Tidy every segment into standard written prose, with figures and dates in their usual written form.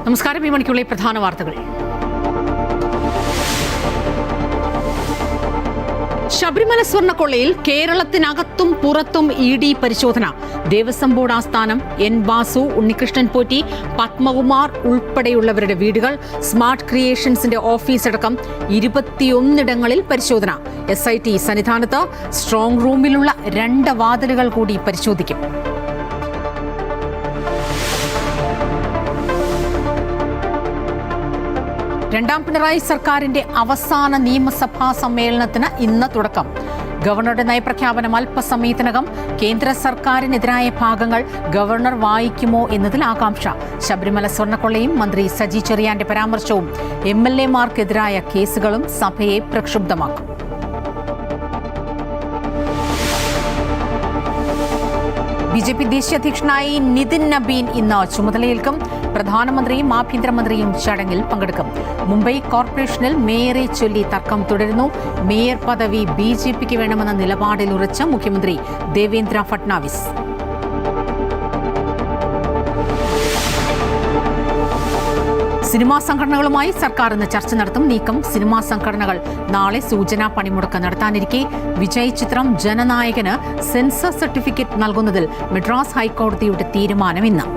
നമസ്കാരം. ഈ മണിക്കുള്ള പ്രധാന വാർത്തകൾ. ശബരിമല സ്വർണ്ണക്കൊള്ളയിൽ കേരളത്തിനകത്തും പുറത്തും ED പരിശോധന. ദേവസ്വം ബോർഡ് ആസ്ഥാനം, N വാസു, ഉണ്ണികൃഷ്ണൻ പോറ്റി, പത്മകുമാർ ഉൾപ്പെടെയുള്ളവരുടെ വീടുകൾ, സ്മാർട്ട് ക്രിയേഷൻസിന്റെ ഓഫീസടക്കം 21 പരിശോധന. SIT സന്നിധാനത്ത് സ്ട്രോങ് റൂമിലുള്ള 2 വാതിലുകൾ കൂടി പരിശോധിക്കും. രണ്ടാം പിണറായി സർക്കാരിന്റെ അവസാന നിയമസഭാ സമ്മേളനത്തിന് ഇന്ന് തുടക്കം. ഗവർണറുടെ നയപ്രഖ്യാപനം അല്പസമയത്തിനകം. കേന്ദ്ര സർക്കാരിനെതിരായ ഭാഗങ്ങൾ ഗവർണർ വായിക്കുമോ എന്നതിൽ ആകാംക്ഷ. ശബരിമല സ്വർണ്ണക്കൊള്ളയും മന്ത്രി സജി ചെറിയാന്റെ പരാമർശവും MLA-മാർക്കെതിരായ കേസുകളും സഭയെ പ്രക്ഷുബ്ധമാക്കും. BJP ദേശീയ അധ്യക്ഷനായി നിതിൻ നബീൻ ഇന്ന് ചുമതലയേൽക്കും. പ്രധാനമന്ത്രിയും ആഭ്യന്തരമന്ത്രിയും ചടങ്ങിൽ പങ്കെടുക്കും. മുംബൈ കോർപ്പറേഷനിൽ മേയറെ ചൊല്ലി തർക്കം തുടരുന്നു. മേയർ പദവി BJPക്ക് വേണമെന്ന നിലപാടിൽ ഉറച്ച മുഖ്യമന്ത്രി ദേവേന്ദ്ര ഫട്നാവിസ്. സിനിമാ സംഘടനകളുമായി സർക്കാർ ഇന്ന് ചർച്ച നടത്തും. നീക്കം സിനിമാ സംഘടനകൾ നാളെ സൂചനാ പണിമുടക്ക് നടത്താനിരിക്കെ വിജയ് ചിത്രം ജനനായകന് സെൻസർ സർട്ടിഫിക്കറ്റ് നൽകുന്നതിൽ മദ്രാസ് ഹൈക്കോടതിയുടെ തീരുമാനം ഇന്ന്.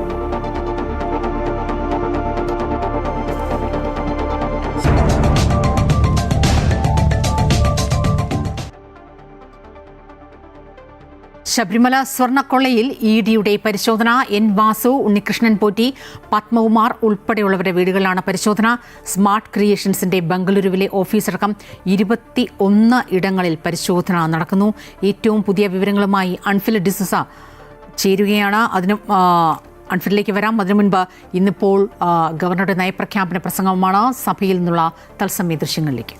ശബരിമല സ്വർണ്ണക്കൊള്ളയിൽ EDയുടെ പരിശോധന. N വാസു, ഉണ്ണികൃഷ്ണൻ പോറ്റി, പത്മകുമാർ ഉൾപ്പെടെയുള്ളവരുടെ വീടുകളിലാണ് പരിശോധന. സ്മാർട്ട് ക്രിയേഷൻസിന്റെ ബംഗളൂരുവിലെ ഓഫീസടക്കം 21 ഇടങ്ങളിൽ പരിശോധന നടക്കുന്നു. ഏറ്റവും പുതിയ വിവരങ്ങളുമായി അൺഫിൽ ഡിസൂസ ചേരുകയാണ്. അൺഫിലിലേക്ക് വരാം. അതിനു മുൻപ് ഇന്നിപ്പോൾ ഗവർണറുടെ നയപ്രഖ്യാപന പ്രസംഗമാണ്. സഭയിൽ നിന്നുള്ള തത്സമയ ദൃശ്യങ്ങളിലേക്ക്.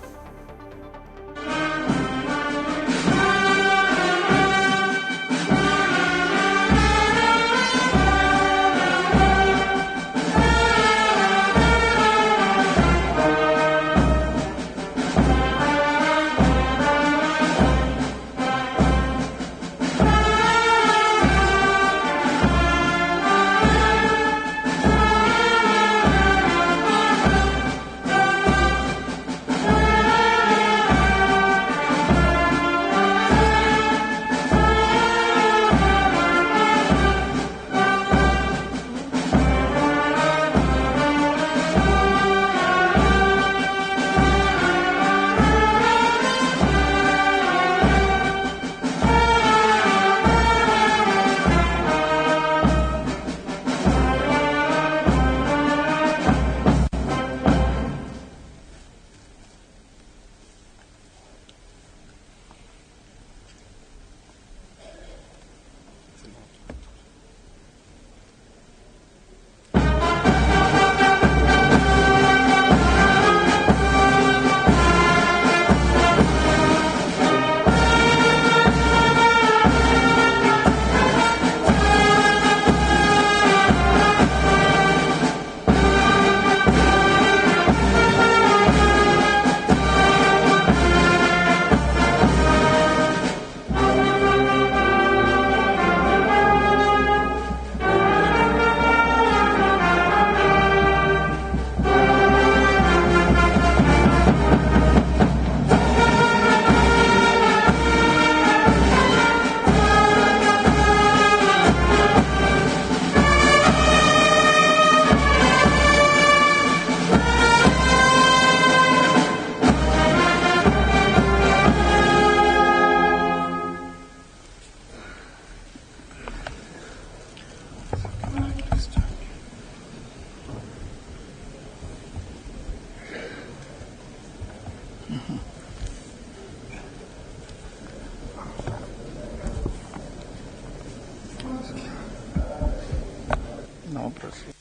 No, proceed.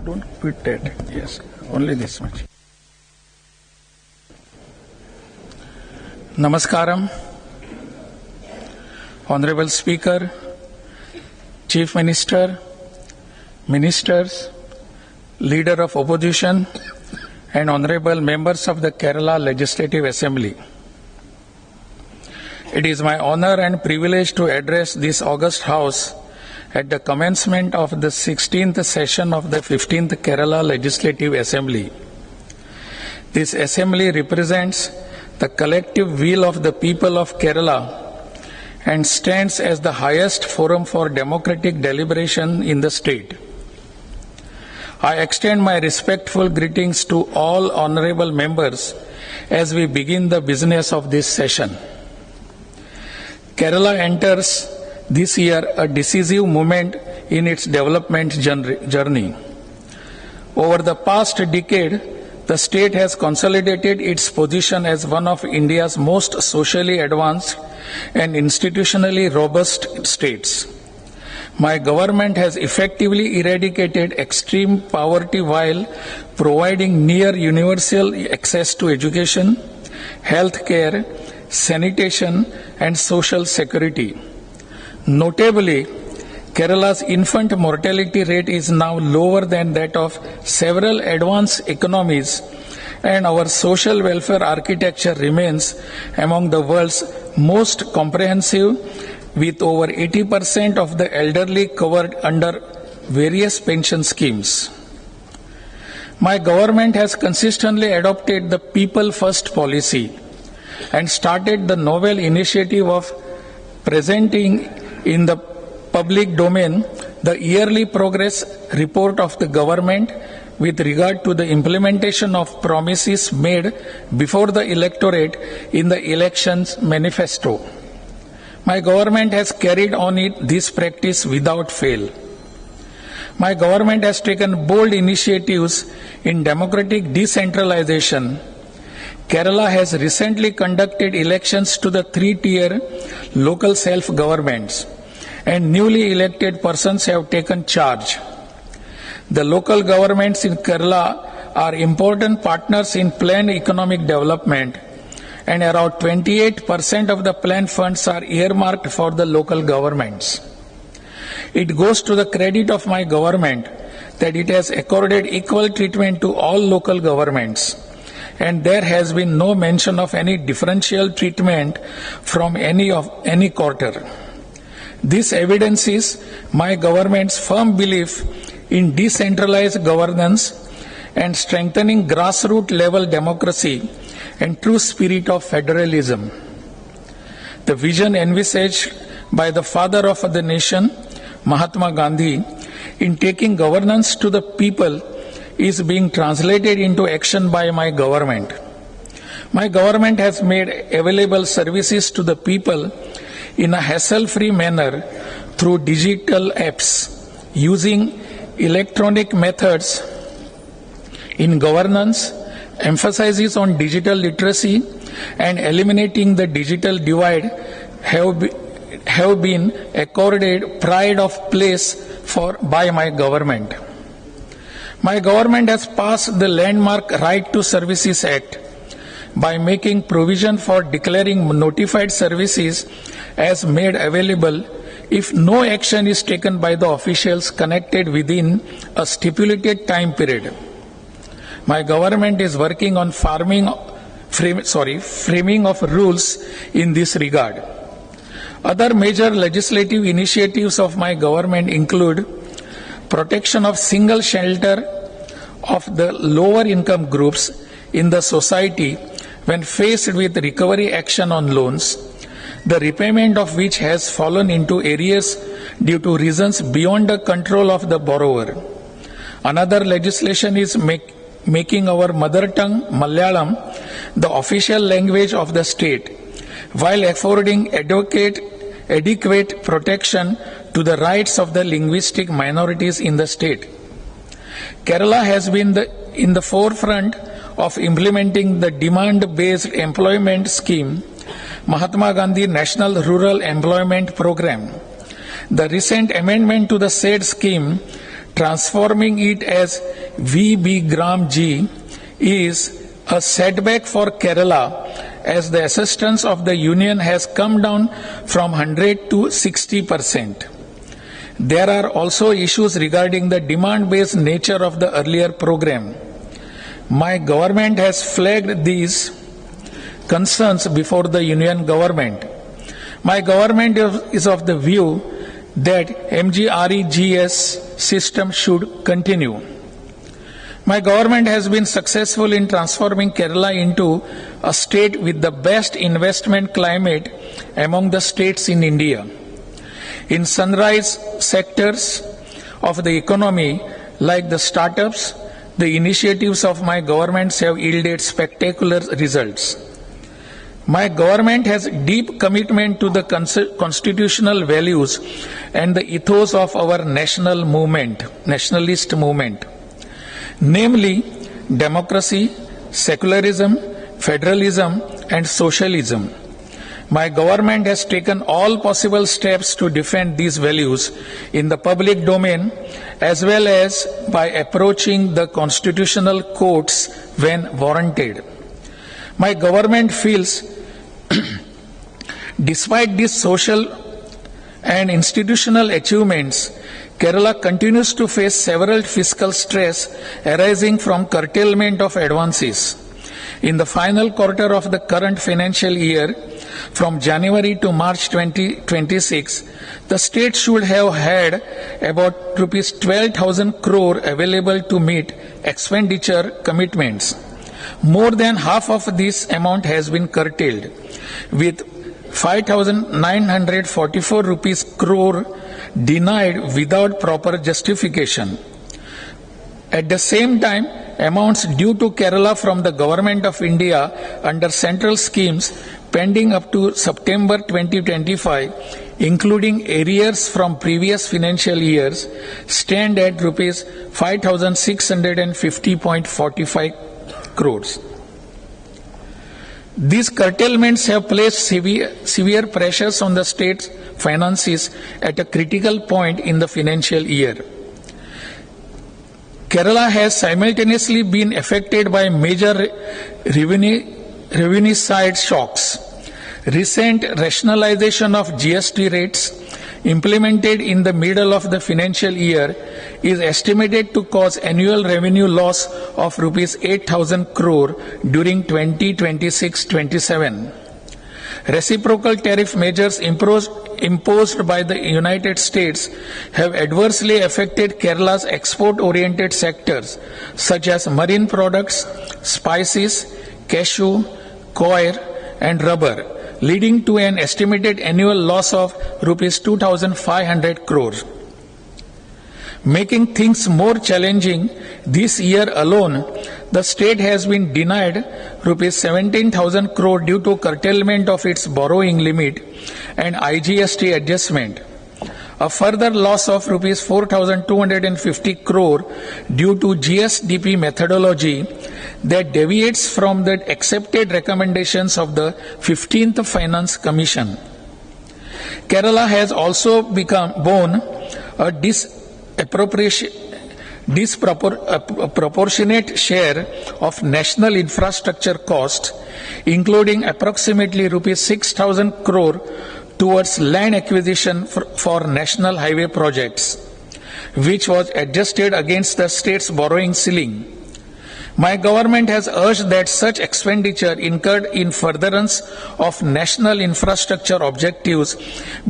Don't quit it. Yes, only this much. Namaskaram, Honorable Speaker, Chief Minister, Ministers, Leader of Opposition, and Honorable Members of the Kerala Legislative Assembly. It is my honor and privilege to address this august House at the commencement of the 16th session of the 15th Kerala Legislative Assembly. This assembly represents the collective will of the people of Kerala and stands as the highest forum for democratic deliberation in the state. I extend my respectful greetings to all honorable members as we begin the business of this session. Kerala enters this year a decisive moment in its development journey. Over the past decade, the state has consolidated its position as one of India's most socially advanced and institutionally robust states. My government has effectively eradicated extreme poverty while providing near universal access to education, health care, sanitation, and social security. Notably, Kerala's infant mortality rate is now lower than that of several advanced economies, and our social welfare architecture remains among the world's most comprehensive, with over 80% of the elderly covered under various pension schemes. My government has consistently adopted the People First policy and started the novel initiative of presenting in the public domain the yearly progress report of the government with regard to the implementation of promises made before the electorate in the elections manifesto. My government has carried on this practice without fail. My government has taken bold initiatives in democratic decentralization. Kerala has recently conducted elections to the three-tier local self-governments, and newly elected persons have taken charge. The local governments in Kerala are important partners in planned economic development, and around 28% of the planned funds are earmarked for the local governments. It goes to the credit of my government that it has accorded equal treatment to all local governments, and there has been no mention of any differential treatment from any quarter. This evidences my government's firm belief in decentralized governance and strengthening grassroots level democracy and true spirit of federalism. The vision envisaged by the father of the nation, Mahatma Gandhi, in taking governance to the people is being translated into action by my government. My government has made available services to the people in a hassle-free manner through digital apps, using electronic methods in governance, emphasis on digital literacy, and eliminating the digital divide have been accorded pride of place by my government. My government has passed the landmark Right to Services Act by making provision for declaring notified services as made available if no action is taken by the officials connected within a stipulated time period. My government is working on framing of rules in this regard. Other major legislative initiatives of my government include protection of single shelter of the lower income groups in the society when faced with recovery action on loans, the repayment of which has fallen into arrears due to reasons beyond the control of the borrower. Another legislation is making our mother tongue, Malayalam, the official language of the state, while affording adequate protection to the rights of the linguistic minorities in the state. Kerala has been in the forefront of implementing the demand-based employment scheme, Mahatma Gandhi National Rural Employment Program. The recent amendment to the said scheme, transforming it as VB Gram G, is a setback for Kerala, as the assistance of the union has come down from 100 to 60%. There are also issues regarding the demand-based nature of the earlier program. My government has flagged these concerns before the Union government. My government is of the view that MGREGS system should continue. My government has been successful in transforming Kerala into a state with the best investment climate among the states in India. In sunrise sectors of the economy, like the startups, the initiatives of my government have yielded spectacular results. My government has deep commitment to the constitutional values and the ethos of our nationalist movement, namely democracy, secularism, federalism, and socialism. My government has taken all possible steps to defend these values in the public domain as well as by approaching the constitutional courts when warranted. My government feels despite these social and institutional achievements, Kerala continues to face several fiscal stress arising from curtailment of advances. In the final quarter of the current financial year, from January to March 2026, the state should have had about Rs 12,000 crore available to meet expenditure commitments. More than half of this amount has been curtailed, with 5,944 rupees crore denied without proper justification. At the same time, amounts due to Kerala from the Government of India under central schemes pending up to September 2025, including arrears from previous financial years, stand at Rs 5,650.45 crores. These curtailments have placed severe pressures on the state's finances at a critical point in the financial year. Kerala has simultaneously been affected by major revenue side shocks. Recent rationalization of GST rates implemented in the middle of the financial year is estimated to cause annual revenue loss of Rs 8,000 crore during 2026-27. Reciprocal tariff measures imposed by the United States have adversely affected Kerala's export-oriented sectors such as marine products, spices, cashew, coir, and rubber, leading to an estimated annual loss of Rs 2,500 crores. Making things more challenging, this year alone, the state has been denied Rs 17,000 crore due to curtailment of its borrowing limit and IGST adjustment. A further loss of Rs 4,250 crore due to GSDP methodology that deviates from the accepted recommendations of the 15th Finance Commission. Kerala has also borne a disproportionate share of national infrastructure cost, including approximately Rs 6,000 crore towards land acquisition for national highway projects, which was adjusted against the state's borrowing ceiling. My government has urged that such expenditure incurred in furtherance of national infrastructure objectives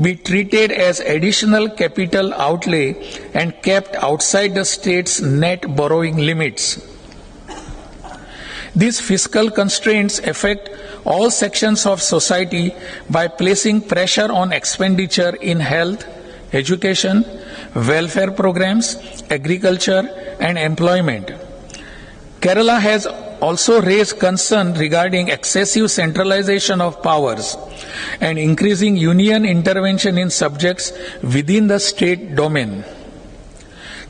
be treated as additional capital outlay and kept outside the state's net borrowing limits. These fiscal constraints affect all sections of society by placing pressure on expenditure in health, education, welfare programs, agriculture, and employment. Kerala has also raised concern regarding excessive centralization of powers and increasing union intervention in subjects within the state domain.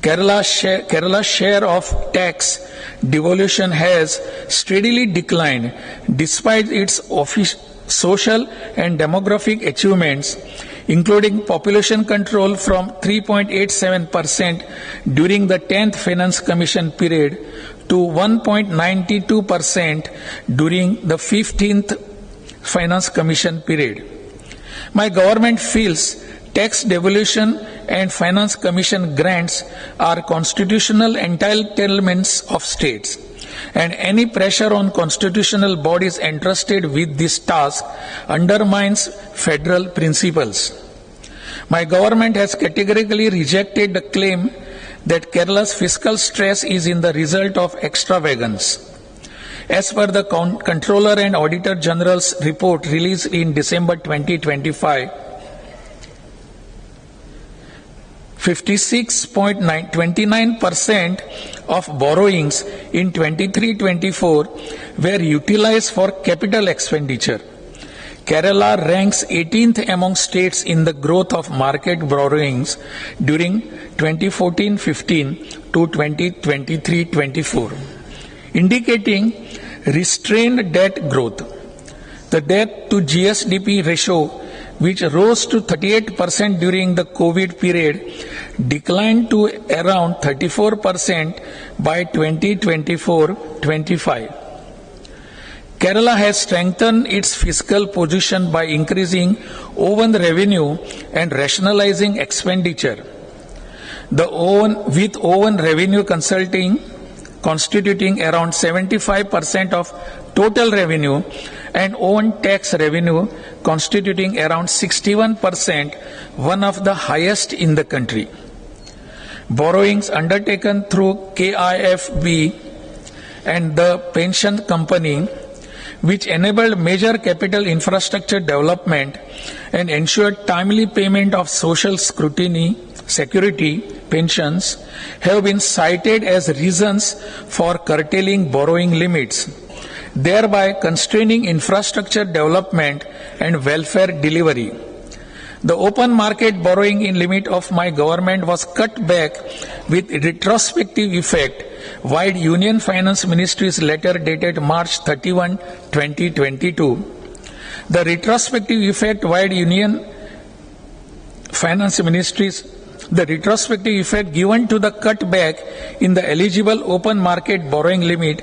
Kerala's share of tax devolution has steadily declined despite its social and demographic achievements, including population control from 3.87% during the 10th Finance Commission period to 1.92% during the 15th Finance Commission period. My government feels tax devolution and Finance Commission grants are constitutional entitlements of states, and any pressure on constitutional bodies entrusted with this task undermines federal principles. My government has categorically rejected the claim that Kerala's fiscal stress is in the result of extravagance. As per the Controller and Auditor General's report released in December 2025, 56.29% of borrowings in 23-24 were utilized for capital expenditure. Kerala ranks 18th among states in the growth of market borrowings during 2014-15 to 2023-24, indicating restrained debt growth. The debt to GSDP ratio, which rose to 38% during the COVID period, declined to around 34% by 2024-25. Kerala has strengthened its fiscal position by increasing own revenue and rationalizing expenditure. With own revenue constituting around 75% of total revenue and own tax revenue constituting around 61%, one of the highest in the country. Borrowings undertaken through KIFB and the pension company, which enabled major capital infrastructure development and ensured timely payment of social security pensions, have been cited as reasons for curtailing borrowing limits, thereby constraining infrastructure development and welfare delivery. The open market borrowing in limit of my government was cut back with retrospective effect, while Union Finance Ministry's letter dated March 31, 2022. The retrospective effect given to the cutback in the eligible open market borrowing limit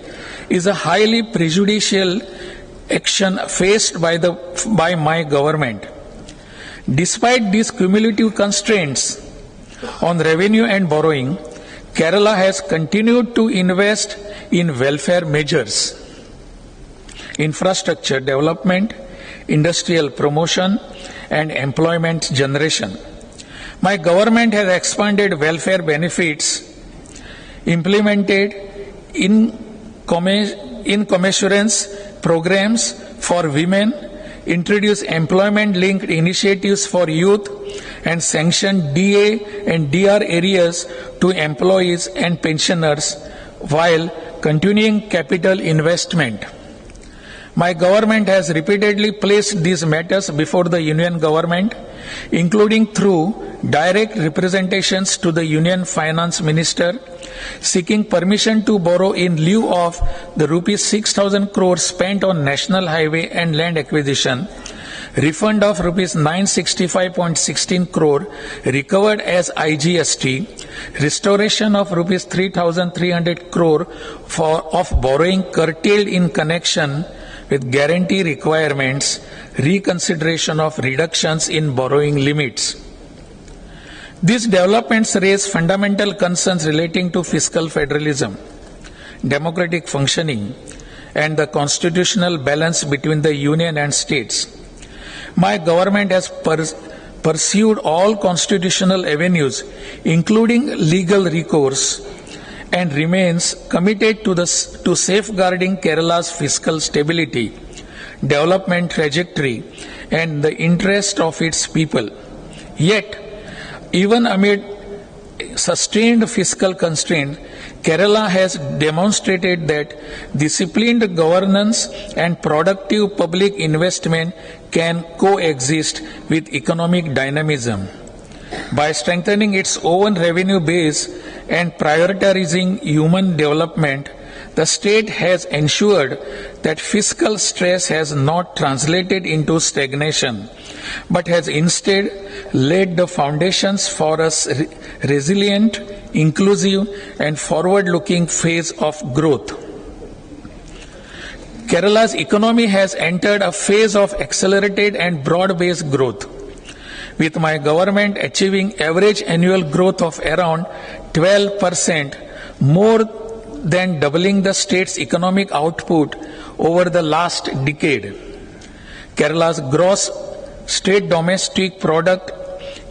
is a highly prejudicial action faced by my government. Despite these cumulative constraints on revenue and borrowing, Kerala has continued to invest in welfare measures, infrastructure development, industrial promotion, and employment generation. My government has expanded welfare benefits, implemented incommensurance programs for women, introduced employment-linked initiatives for youth, and sanctioned DA and DR areas to employees and pensioners while continuing capital investment. My government has repeatedly placed these matters before the Union government, including through direct representations to the Union Finance Minister, seeking permission to borrow in lieu of the rupees 6,000 crores spent on national highway and land acquisition, refund of rupees 965.16 crore recovered as IGST, restoration of rupees 3,300 crore of borrowing curtailed in connection with guarantee requirements, reconsideration of reductions in borrowing limits. These developments raise fundamental concerns relating to fiscal federalism, democratic functioning, and the constitutional balance between the union and states. My government has pursued all constitutional avenues, including legal recourse, and remains committed to safeguarding Kerala's fiscal stability, development trajectory, and the interest of its people. Yet, even amid sustained fiscal constraint, Kerala has demonstrated that disciplined governance and productive public investment can coexist with economic dynamism. By strengthening its own revenue base and prioritizing human development, the state has ensured that fiscal stress has not translated into stagnation, but has instead laid the foundations for a resilient, inclusive, and forward-looking phase of growth. Kerala's economy has entered a phase of accelerated and broad-based growth, with my government achieving average annual growth of around 12%, more than doubling the state's economic output over the last decade. Kerala's gross state domestic product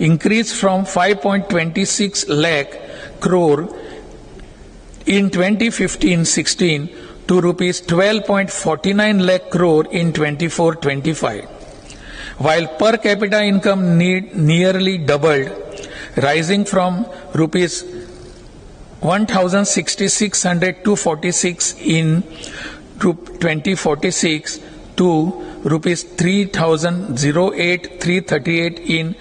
increased from 5.26 lakh crore in 2015-16 to rupees 12.49 lakh crore in 24-25, while per capita income nearly doubled, rising from rupees 1,600 in 2046 to rupees 3,338 in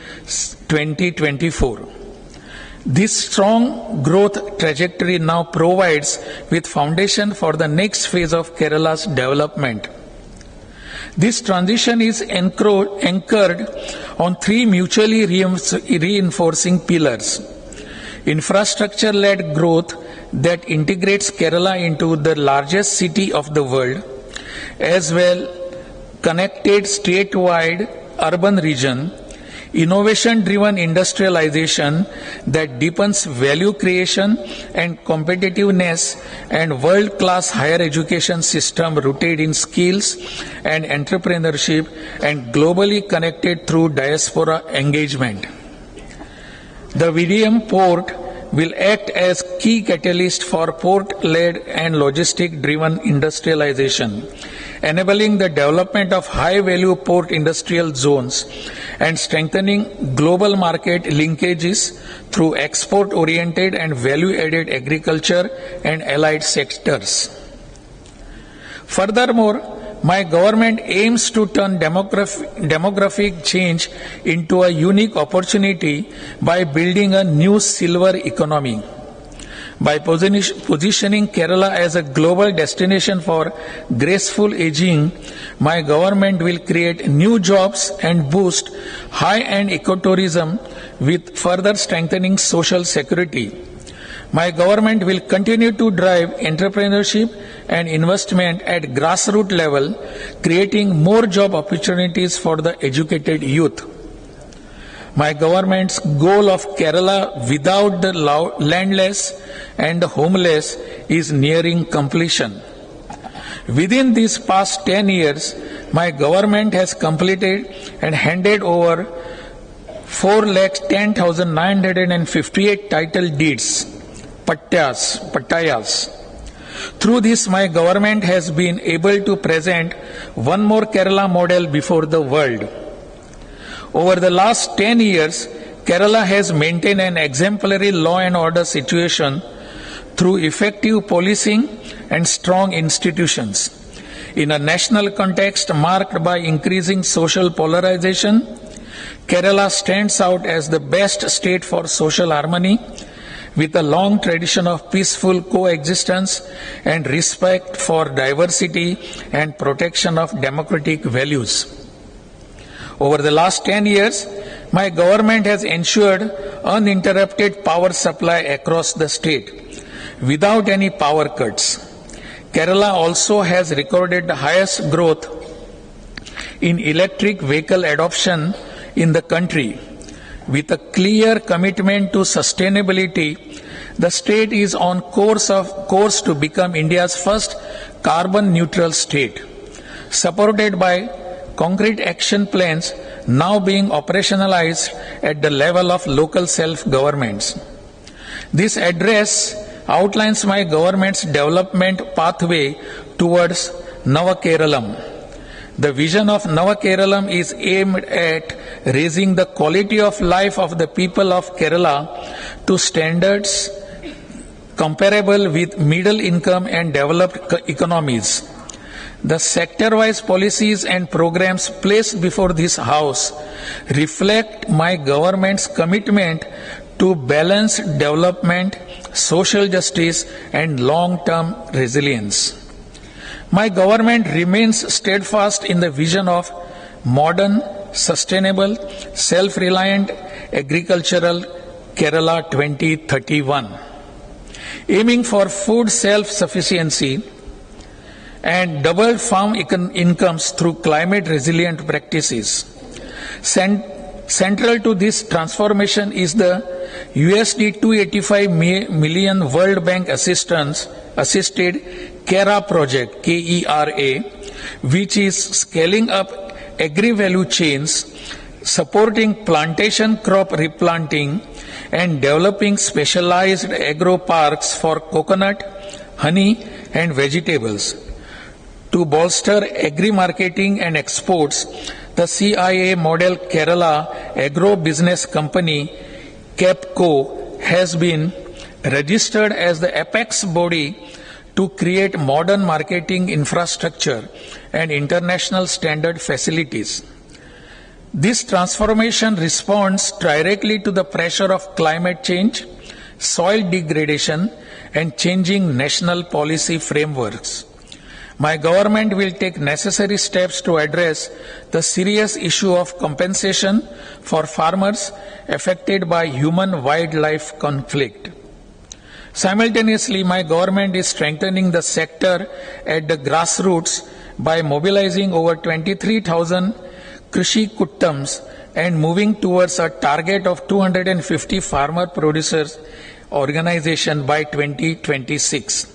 2024. This strong growth trajectory now provides with foundation for the next phase of Kerala's development. This transition is anchored on three mutually reinforcing pillars: infrastructure-led growth that integrates Kerala into the largest city of the world, as well connected statewide urban region; innovation-driven industrialization that deepens value creation and competitiveness; and world-class higher education system rooted in skills and entrepreneurship and globally connected through diaspora engagement. The Vijayan port will act as key catalyst for port-led and logistic-driven industrialization, enabling the development of high-value port industrial zones and strengthening global market linkages through export-oriented and value-added agriculture and allied sectors. Furthermore, my government aims to turn demographic change into a unique opportunity by building a new silver economy. By positioning Kerala as a global destination for graceful aging, my government will create new jobs and boost high-end ecotourism with further strengthening social security. My government will continue to drive entrepreneurship and investment at grassroots level, creating more job opportunities for the educated youth. My government's goal of Kerala without the landless and the homeless is nearing completion. Within these past 10 years, my government has completed and handed over 4,10,958 title deeds, pattayas. Through this, my government has been able to present one more Kerala model before the world. Over the last 10 years, Kerala has maintained an exemplary law and order situation through effective policing and strong institutions. In a national context marked by increasing social polarization, Kerala stands out as the best state for social harmony, with a long tradition of peaceful coexistence and respect for diversity and protection of democratic values. Over the last 10 years, my government has ensured uninterrupted power supply across the state without any power cuts. Kerala also has recorded the highest growth in electric vehicle adoption in the country. With a clear commitment to sustainability, the state is on course to become India's first carbon neutral state, supported by concrete action plans now being operationalized at the level of local self-governments. This address outlines my government's development pathway towards Nava Keralam. The vision of Nava Keralam is aimed at raising the quality of life of the people of Kerala to standards comparable with middle income and developed economies. The sector-wise policies and programs placed before this House reflect my government's commitment to balanced development, social justice, and long-term resilience. My government remains steadfast in the vision of modern, sustainable, self-reliant agricultural Kerala 2031, aiming for food self-sufficiency and double farm incomes through climate resilient practices, Central to this transformation is the USD 285 million World Bank assisted KERA project, KERA, which is scaling up agri-value chains, supporting plantation crop replanting and developing specialized agro parks for coconut, honey and vegetables. To bolster agri-marketing and exports, the CIA model Kerala Agro Business Company, KEPCO, has been registered as the apex body to create modern marketing infrastructure and international standard facilities. This transformation responds directly to the pressure of climate change, soil degradation, and changing national policy frameworks. My government will take necessary steps to address the serious issue of compensation for farmers affected by human-wildlife conflict. Simultaneously, my government is strengthening the sector at the grassroots by mobilizing over 23,000 Krishi Kuttams and moving towards a target of 250 farmer producers organization by 2026.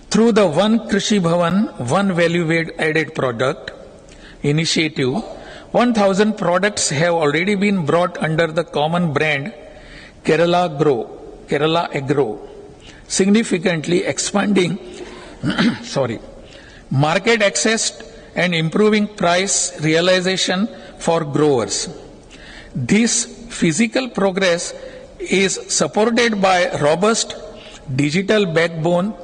Through the One Krishi Bhavan, One Value Added Product initiative, 1,000 products have already been brought under the common brand Kerala Agro, significantly expanding market access and improving price realization for growers. This physical progress is supported by robust digital backbone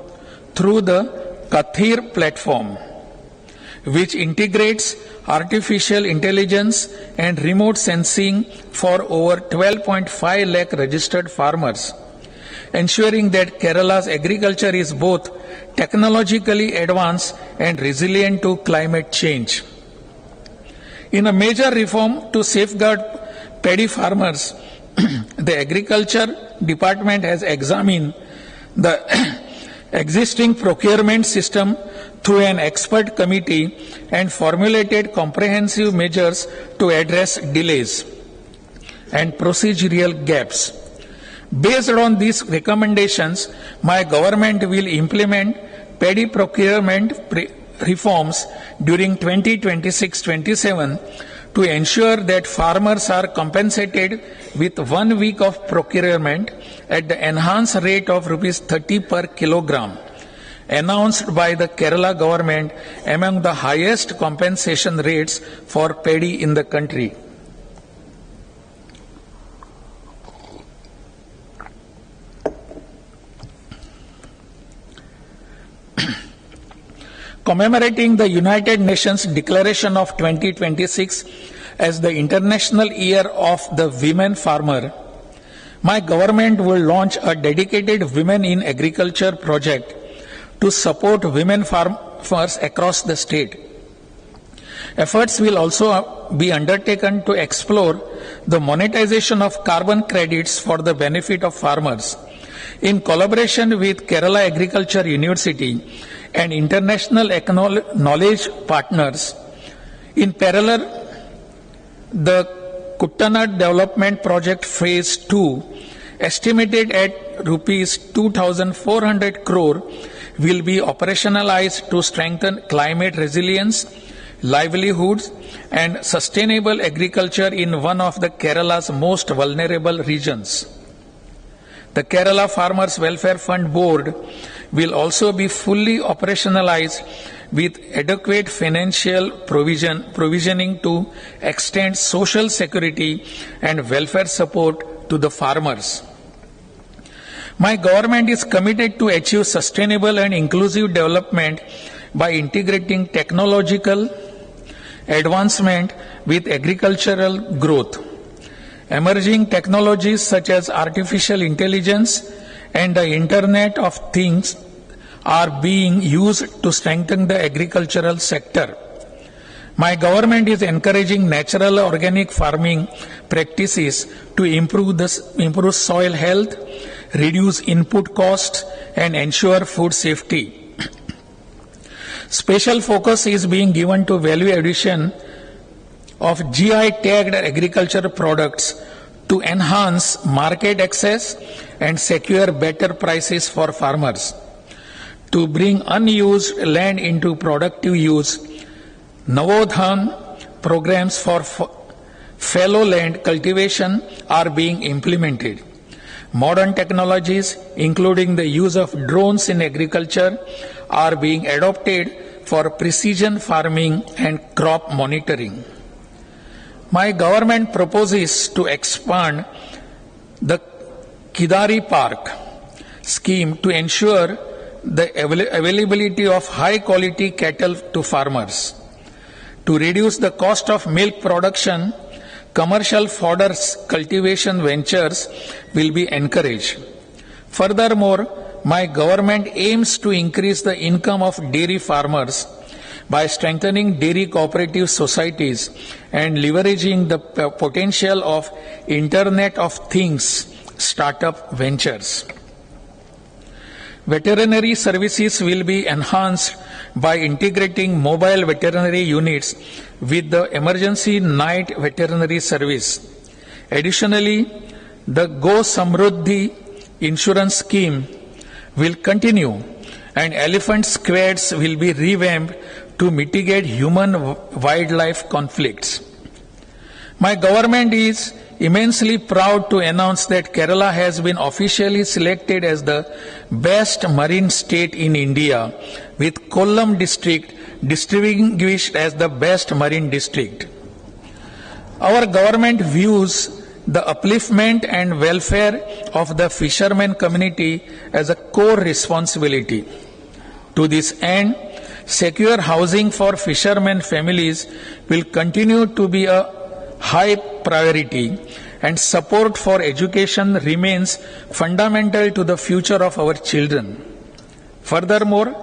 through the Kathir platform, which integrates artificial intelligence and remote sensing for over 12.5 lakh registered farmers, ensuring that Kerala's agriculture is both technologically advanced and resilient to climate change. In a major reform to safeguard paddy farmers, the Agriculture Department has examined the existing procurement system through an expert committee and formulated comprehensive measures to address delays and procedural gaps. Based on these recommendations, my government will implement paddy procurement reforms during 2026-27 to ensure that farmers are compensated with 1 week of procurement at the enhanced rate of Rs 30 per kilogram, announced by the Kerala government among the highest compensation rates for paddy in the country. Commemorating the United Nations Declaration of 2026 as the International Year of the Women Farmer, my government will launch a dedicated Women in Agriculture project to support women farmers across the state. Efforts will also be undertaken to explore the monetization of carbon credits for the benefit of farmers. In collaboration with Kerala Agriculture University and international knowledge partners, in parallel, the Kuttanad Development Project Phase 2, estimated at Rs 2,400 crore, will be operationalized to strengthen climate resilience, livelihoods, and sustainable agriculture in one of the Kerala's most vulnerable regions. The Kerala Farmers Welfare Fund Board will also be fully operationalized with adequate financial provisioning to extend social security and welfare support to the farmers. My government is committed to achieve sustainable and inclusive development by integrating technological advancement with agricultural growth. Emerging technologies such as artificial intelligence and the Internet of Things are being used to strengthen the agricultural sector. My government is encouraging natural organic farming practices to improve soil health, reduce input costs, and ensure food safety. Special focus is being given to value addition of GI tagged agriculture products to enhance market access and secure better prices for farmers. To bring unused land into productive use, Navodhan programs for fallow land cultivation are being implemented. Modern technologies, including the use of drones in agriculture, are being adopted for precision farming and crop monitoring. My government proposes to expand the Kidari Park scheme to ensure the availability of high quality cattle to farmers. To reduce the cost of milk production, commercial fodder cultivation ventures will be encouraged. Furthermore, my government aims to increase the income of dairy farmers by strengthening dairy cooperative societies and leveraging the potential of Internet of Things startup ventures. Veterinary services will be enhanced by integrating mobile veterinary units with the emergency night veterinary service. Additionally, the Go Samruddhi insurance scheme will continue and elephant squads will be revamped to mitigate human-wildlife conflicts. My government is immensely proud to announce that Kerala has been officially selected as the best marine state in India, with Kollam district distinguished as the best marine district. Our government views the upliftment and welfare of the fishermen community as a core responsibility. To this end, secure housing for fishermen families will continue to be a high priority, and support for education remains fundamental to the future of our children. Furthermore,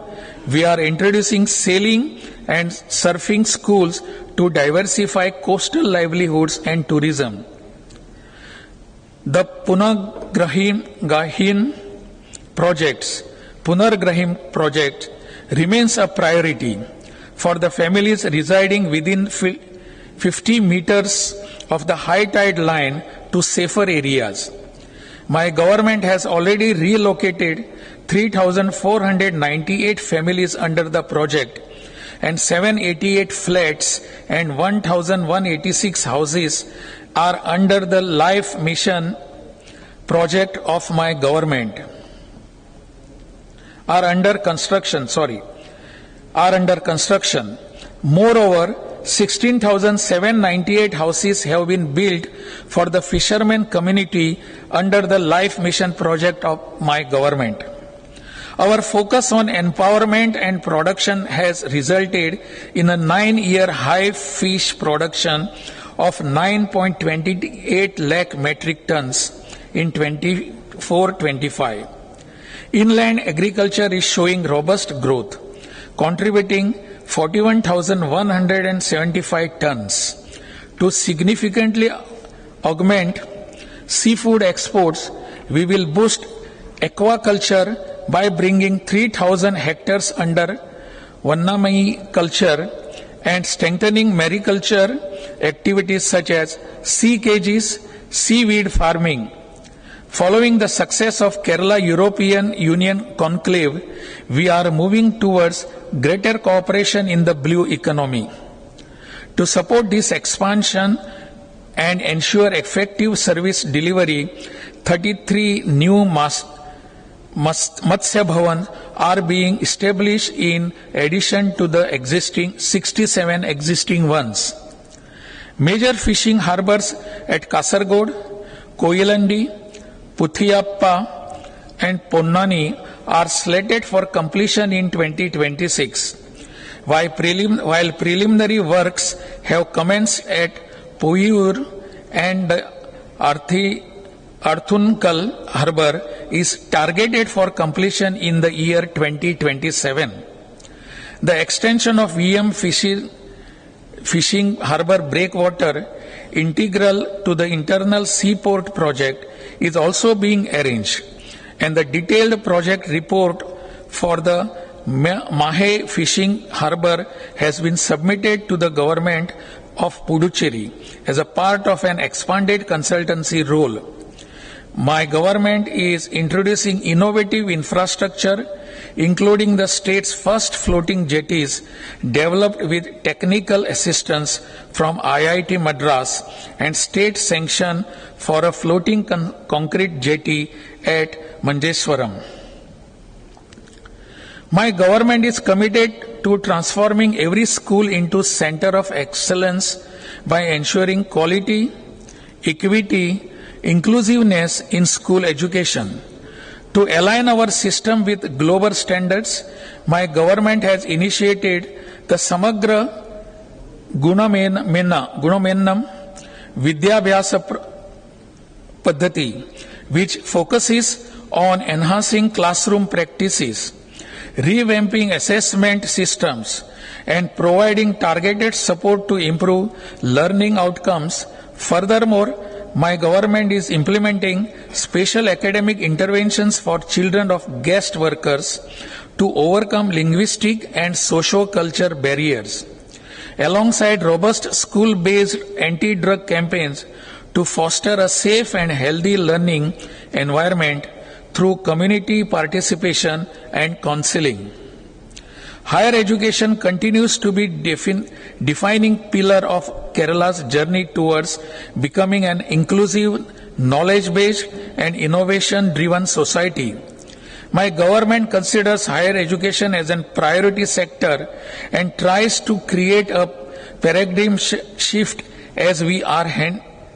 we are introducing sailing and surfing schools to diversify coastal livelihoods and tourism. The Punargrahim project remains a priority for the families residing within 50 meters of the high tide line to safer areas. My government has already relocated 3,498 families under the project, and 788 flats and 1,186 houses are under the Life Mission project of my government. Are under construction. Moreover, 16,798 houses have been built for the fishermen community under the Life Mission project of my government. Our focus on empowerment and production has resulted in a 9-year high fish production of 9.28 lakh metric tons in 24-25. Inland agriculture is showing robust growth, contributing 41,175 tons. To significantly augment seafood exports, we will boost aquaculture by bringing 3,000 hectares under Vannamai culture and strengthening mariculture activities such as sea cages, seaweed farming. Following the success of Kerala European Union conclave, we are moving towards greater cooperation in the blue economy. To support this expansion and ensure effective service delivery, 33 new Matsya Bhavan are being established in addition to the 67 existing ones. Major fishing harbors at Kasargod, Koyilandi, Puthiyappa and Ponnani are slated for completion in 2026, while preliminary works have commenced at Puyur and the Arthunkal Harbour is targeted for completion in the year 2027. The extension of VM Fishing Harbour breakwater, integral to the internal seaport project, is also being arranged, and the detailed project report for the Mahe Fishing Harbour has been submitted to the government of Puducherry as a part of an expanded consultancy role. My government is introducing innovative infrastructure, including the state's first floating jetties developed with technical assistance from IIT Madras and state sanction for a floating concrete jetty at Manjeswaram. My government is committed to transforming every school into center of excellence by ensuring quality, equity, inclusiveness in school education. To align our system with global standards, my government has initiated the Samagra Gunamennam Vidyabhyasa Paddhati, which focuses on enhancing classroom practices, revamping assessment systems, and providing targeted support to improve learning outcomes. Furthermore, my government is implementing special academic interventions for children of guest workers to overcome linguistic and socio-cultural barriers, alongside robust school-based anti-drug campaigns to foster a safe and healthy learning environment through community participation and counseling. Higher education continues to be defining pillar of Kerala's journey towards becoming an inclusive, knowledge-based and innovation-driven society. My government considers higher education as a priority sector and tries to create a paradigm shift as we are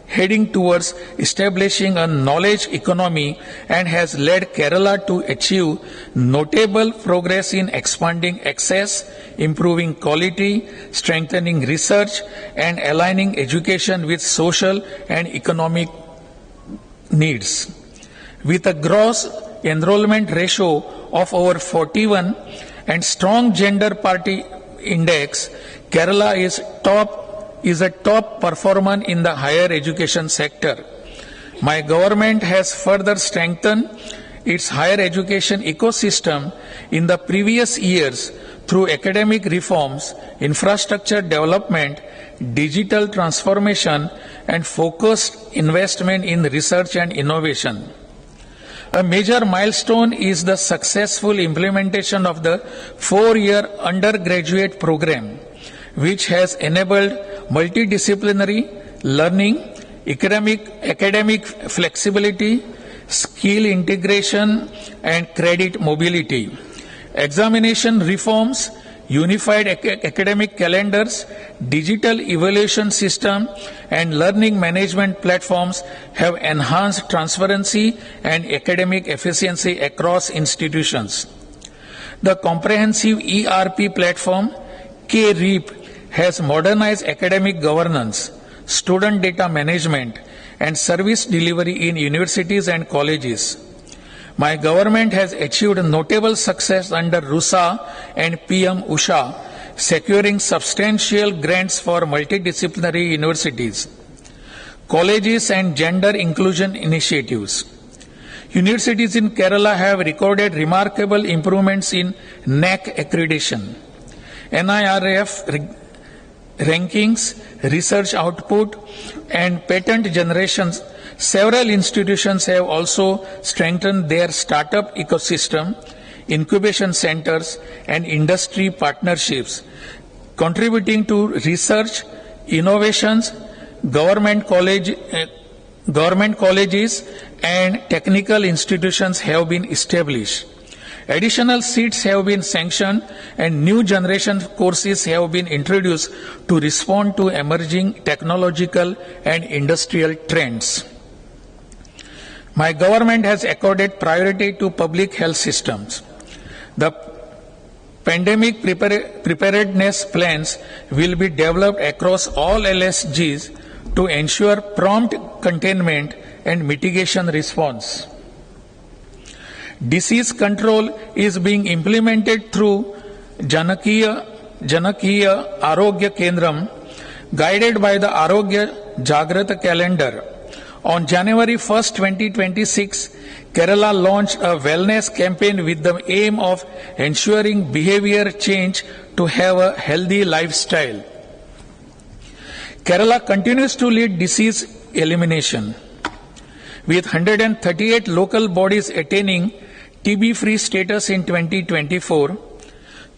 heading towards establishing a knowledge economy, and has led Kerala to achieve notable progress in expanding access, improving quality, strengthening research, and aligning education with social and economic needs. With a gross enrollment ratio of over 41 and strong gender parity index, Kerala is a top performer in the higher education sector. My government has further strengthened its higher education ecosystem in the previous years through academic reforms, infrastructure development, digital transformation, and focused investment in research and innovation. A major milestone is the successful implementation of the 4-year undergraduate program, which has enabled multidisciplinary learning, academic flexibility, skill integration, and credit mobility. Examination reforms, unified academic calendars, digital evaluation system, and learning management platforms have enhanced transparency and academic efficiency across institutions. The comprehensive ERP platform, KREAP, has modernized academic governance, student data management, and service delivery in universities and colleges. My government has achieved notable success under RUSA and PM USHA, securing substantial grants for multidisciplinary universities, colleges, and gender inclusion initiatives. Universities in Kerala have recorded remarkable improvements in NAC accreditation, NIRF rankings, research output, and patent generations. Several institutions have also strengthened their startup ecosystem, incubation centers, and industry partnerships, contributing to research, innovations. Government colleges and technical institutions have been established. Additional seats have been sanctioned and new generation courses have been introduced to respond to emerging technological and industrial trends. My government has accorded priority to public health systems. The pandemic preparedness plans will be developed across all LSGs to ensure prompt containment and mitigation response. Disease control is being implemented through Janakiya Arogya Kendram, guided by the Arogya Jagrata calendar. On January 1st, 2026, Kerala launched a wellness campaign with the aim of ensuring behavior change to have a healthy lifestyle. Kerala continues to lead disease elimination, with 138 local bodies attaining TB-free status in 2024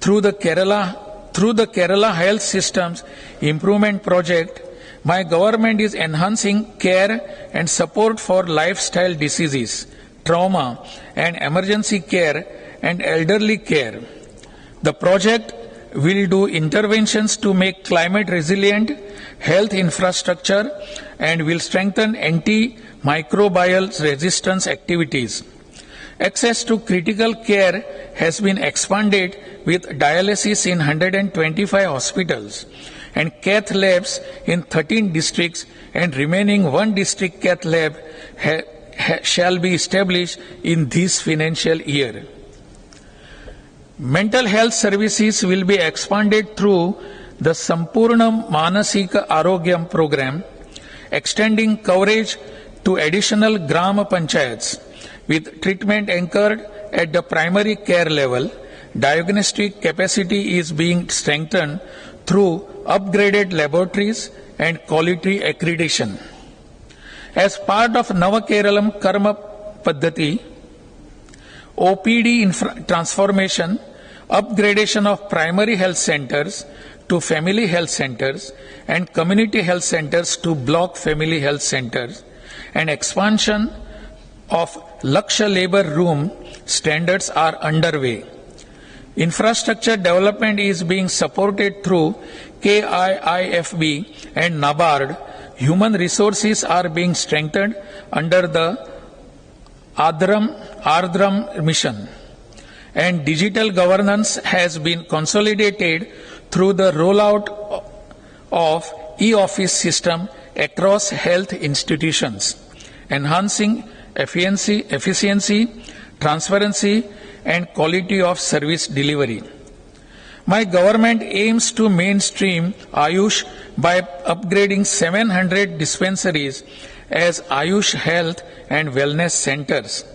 through the Kerala Health Systems Improvement Project. My government is enhancing care and support for lifestyle diseases, trauma and emergency care and elderly care. The project will do interventions to make climate resilient health infrastructure and will strengthen antimicrobial resistance activities. Access to critical care has been expanded with dialysis in 125 hospitals and cath labs in 13 districts, and remaining one district cath lab shall be established in this financial year. Mental health services will be expanded through the Sampurnam Manasika Arogyam program, extending coverage to additional Grama Panchayats, with treatment anchored at the primary care level. Diagnostic capacity is being strengthened through upgraded laboratories and quality accreditation. As part of Navakeralam Karma Paddhati, OPD transformation, upgradation of primary health centers to family health centers and community health centers to block family health centers, and expansion of Laksha labor room standards are underway. Infrastructure development is being supported through KIIFB and NABARD. Human resources are being strengthened under the Ardram mission, and digital governance has been consolidated through the rollout of e-office system across health institutions, enhancing efficiency, transparency, and quality of service delivery. My government aims to mainstream Ayush by upgrading 700 dispensaries as Ayush health and wellness centers.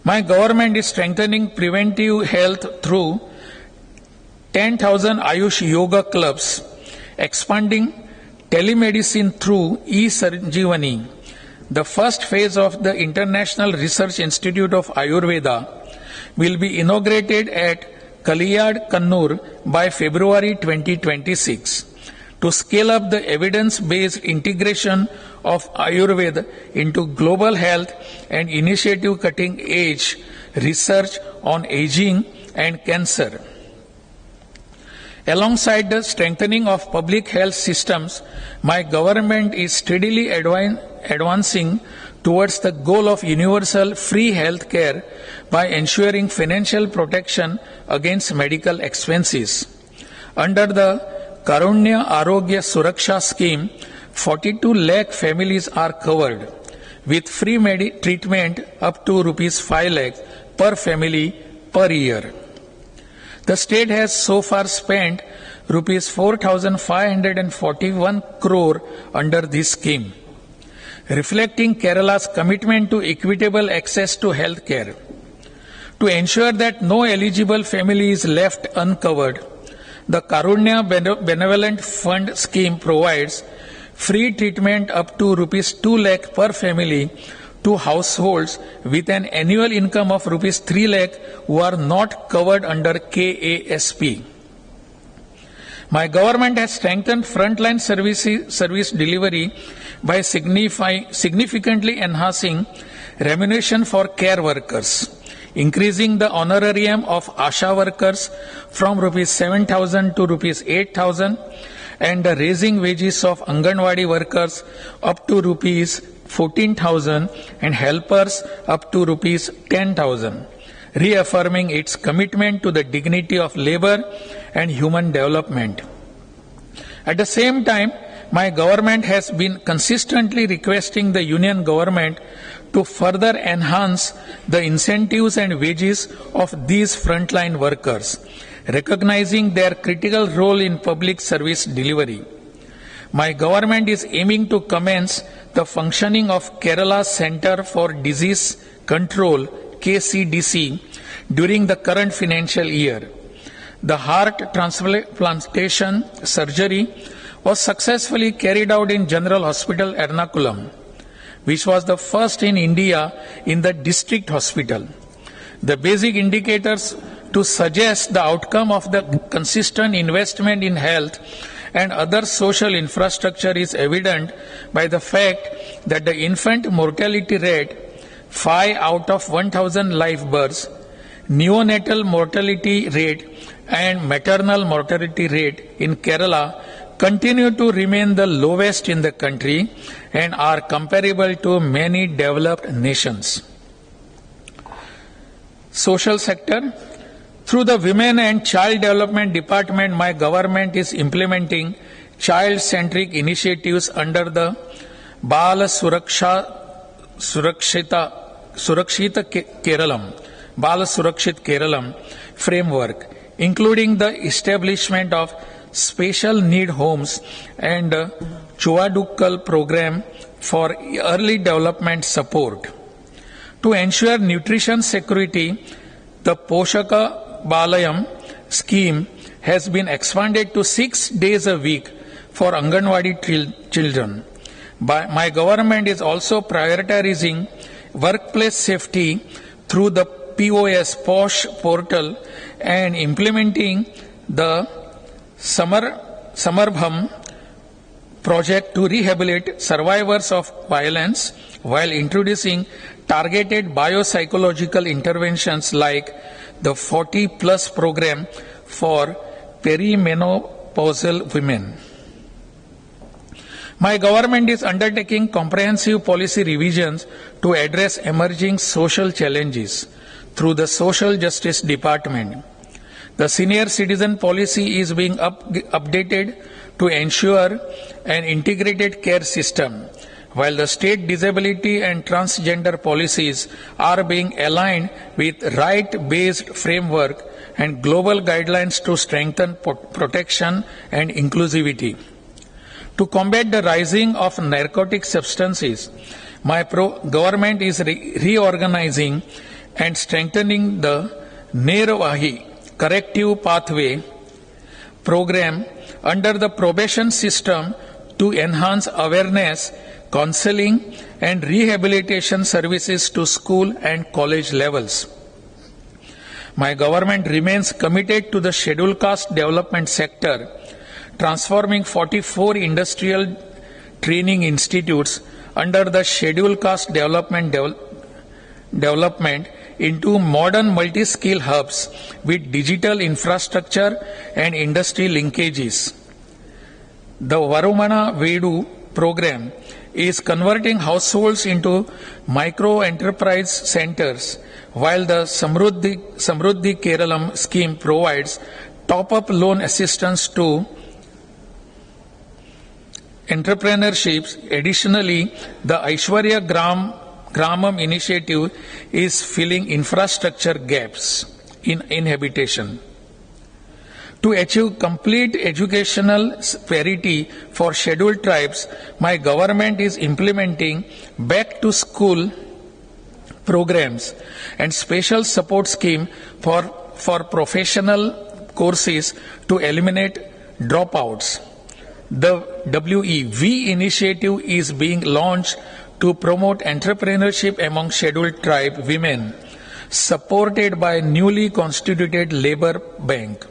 My government is strengthening preventive health through 10,000 Ayush yoga clubs, expanding telemedicine through e-Sanjeevani. The first phase of the International Research Institute of Ayurveda will be inaugurated at Kaliyad, Kannur by February 2026 to scale up the evidence-based integration of Ayurveda into global health and initiative cutting-edge research on aging and cancer. Alongside the strengthening of public health systems, my government is steadily advancing towards the goal of universal free health care by ensuring financial protection against medical expenses. Under the Karunya Arogya Suraksha scheme, 42 lakh families are covered with free treatment up to rupees 5 lakh per family per year. The state has so far spent rupees 4,541 crore under this scheme, reflecting Kerala's commitment to equitable access to health care. To ensure that no eligible family is left uncovered, the Karunya Benevolent Fund scheme provides free treatment up to rupees 2 lakh per family to households with an annual income of rupees 3 lakh who are not covered under KASP. My government has strengthened frontline service delivery by significantly enhancing remuneration for care workers, increasing the honorarium of ASHA workers from rupees 7,000 to rupees 8,000, and raising wages of Anganwadi workers up to rupees 14,000 and helpers up to rupees 10,000, reaffirming its commitment to the dignity of labor and human development. At the same time, my government has been consistently requesting the union government to further enhance the incentives and wages of these frontline workers, recognizing their critical role in public service delivery. My government is aiming to commence the functioning of Kerala Center for Disease Control, KCDC, during the current financial year. The heart transplantation surgery was successfully carried out in General Hospital Ernakulam, which was the first in India in the district hospital. The basic indicators to suggest the outcome of the consistent investment in health and other social infrastructure is evident by the fact that the infant mortality rate, 5 out of 1,000 live births, neonatal mortality rate and maternal mortality rate in Kerala continue to remain the lowest in the country and are comparable to many developed nations. Social sector. Through the Women and Child Development Department, my government is implementing child-centric initiatives under the Bala Surakshita Keralam framework, including the establishment of special need homes and Chuvadukkal program for early development support. To ensure nutrition security, the Poshaka Balayam scheme has been expanded to 6 days a week for Anganwadi children. My government is also prioritizing workplace safety through the POS POSH portal and implementing the Samarbham project to rehabilitate survivors of violence while introducing targeted biopsychological interventions like the 40+ program for perimenopausal women. My government is undertaking comprehensive policy revisions to address emerging social challenges through the Social Justice Department. The senior citizen policy is being updated to ensure an integrated care system, while the state disability and transgender policies are being aligned with right-based framework and global guidelines to strengthen protection and inclusivity. To combat the rising of narcotic substances, my government is reorganizing and strengthening the Nervahi Corrective Pathway program under the probation system to enhance awareness, counseling and rehabilitation services to school and college levels. My government remains committed to the scheduled caste development sector, transforming 44 industrial training institutes under the scheduled caste development into modern multi-skill hubs with digital infrastructure and industry linkages. The Varumana Vedu program is converting households into micro-enterprise centers, while the Samruddhi Keralam scheme provides top-up loan assistance to entrepreneurships. Additionally, the Aishwarya Gramam initiative is filling infrastructure gaps in habitation. To achieve complete educational parity for scheduled tribes, my government is implementing back-to-school programs and special support scheme for professional courses to eliminate dropouts. The WEV initiative is being launched to promote entrepreneurship among scheduled tribe women, supported by newly constituted labor bank.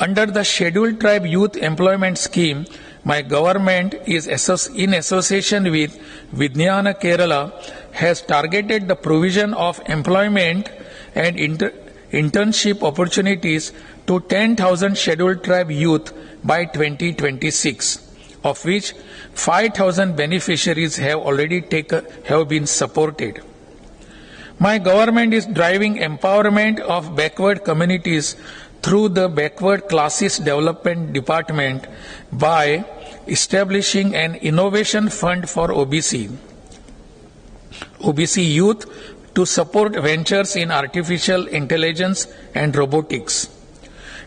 Under the Scheduled Tribe Youth Employment Scheme, my government is in association with Vijnana Kerala has targeted the provision of employment and internship opportunities to 10,000 scheduled tribe youth by 2026, of which 5,000 beneficiaries have already been supported. My government is driving empowerment of backward communities through the Backward Classes Development Department by establishing an innovation fund for OBC youth to support ventures in artificial intelligence and robotics.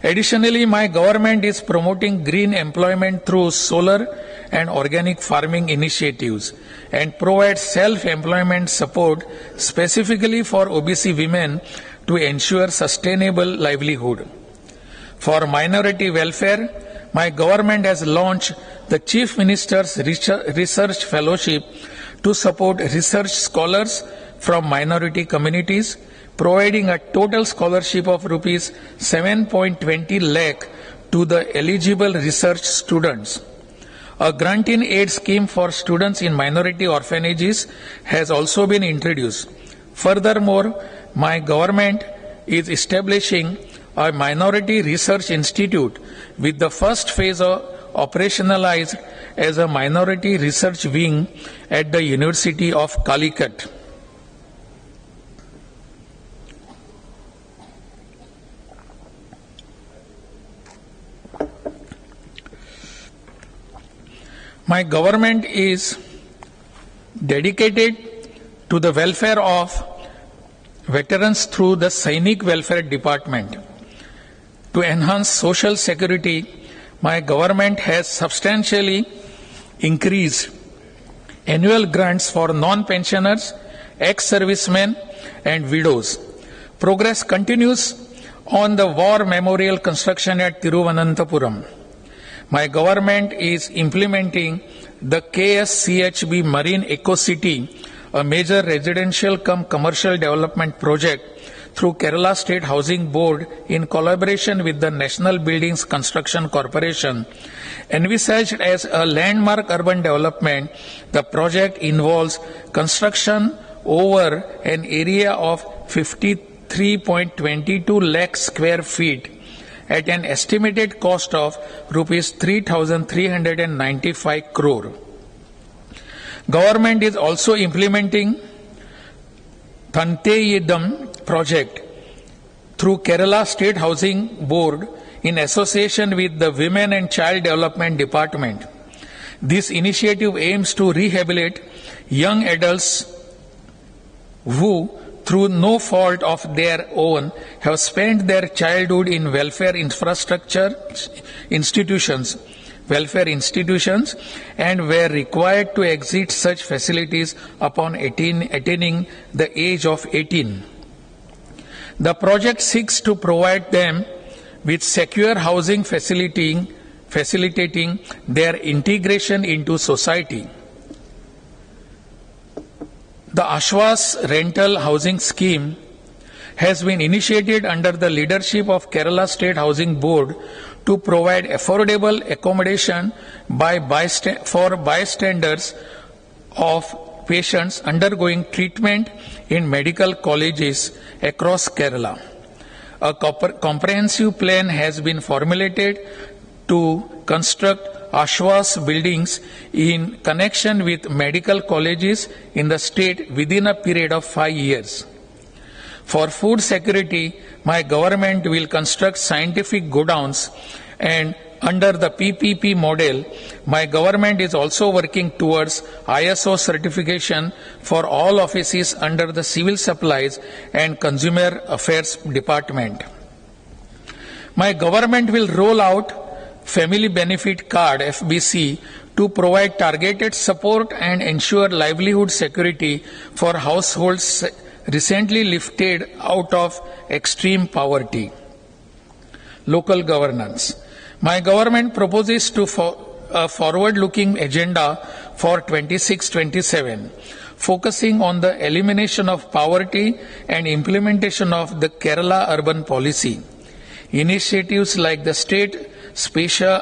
Additionally, my government is promoting green employment through solar and organic farming initiatives and provides self-employment support specifically for OBC women to ensure sustainable livelihood. For minority welfare, my government has launched the Chief Minister's Research Fellowship to support research scholars from minority communities, providing a total scholarship of rupees 7.20 lakh to the eligible research students. A grant-in-aid scheme for students in minority orphanages has also been introduced. Furthermore, my government is establishing a minority research institute with the first phase operationalized as a minority research wing at the University of Calicut. My government is dedicated to the welfare of veterans through the Sainik Welfare Department. To enhance social security, my government has substantially increased annual grants for non-pensioners, ex-servicemen and widows. Progress continues on the war memorial construction at Thiruvananthapuram. My government is implementing the KSCHB Marine Eco City, a major residential cum commercial development project through Kerala State Housing Board in collaboration with the National Buildings Construction Corporation. Envisaged as a landmark urban development, the project involves construction over an area of 53.22 lakh square feet at an estimated cost of rupees 3,395 crore. Government is also implementing Thanteyidam project through Kerala State Housing Board in association with the Women and Child Development Department. This initiative aims to rehabilitate young adults who, through no fault of their own, have spent their childhood in welfare institutions and were required to exit such facilities upon attaining the age of 18. The project seeks to provide them with secure housing facilitating their integration into society. The Ashwas Rental Housing Scheme has been initiated under the leadership of Kerala State Housing Board to provide affordable accommodation for bystanders of patients undergoing treatment in medical colleges across Kerala. A comprehensive plan has been formulated to construct Ashwas buildings in connection with medical colleges in the state within a period of 5 years. For food security, my government will construct scientific godowns, and under the PPP model, my government is also working towards ISO certification for all offices under the Civil Supplies and Consumer Affairs Department. My government will roll out Family Benefit Card FBC to provide targeted support and ensure livelihood security for households recently lifted out of extreme poverty. Local governance. My government proposes to a forward-looking agenda for 26-27, focusing on the elimination of poverty and implementation of the Kerala urban policy. Initiatives like the State Spatial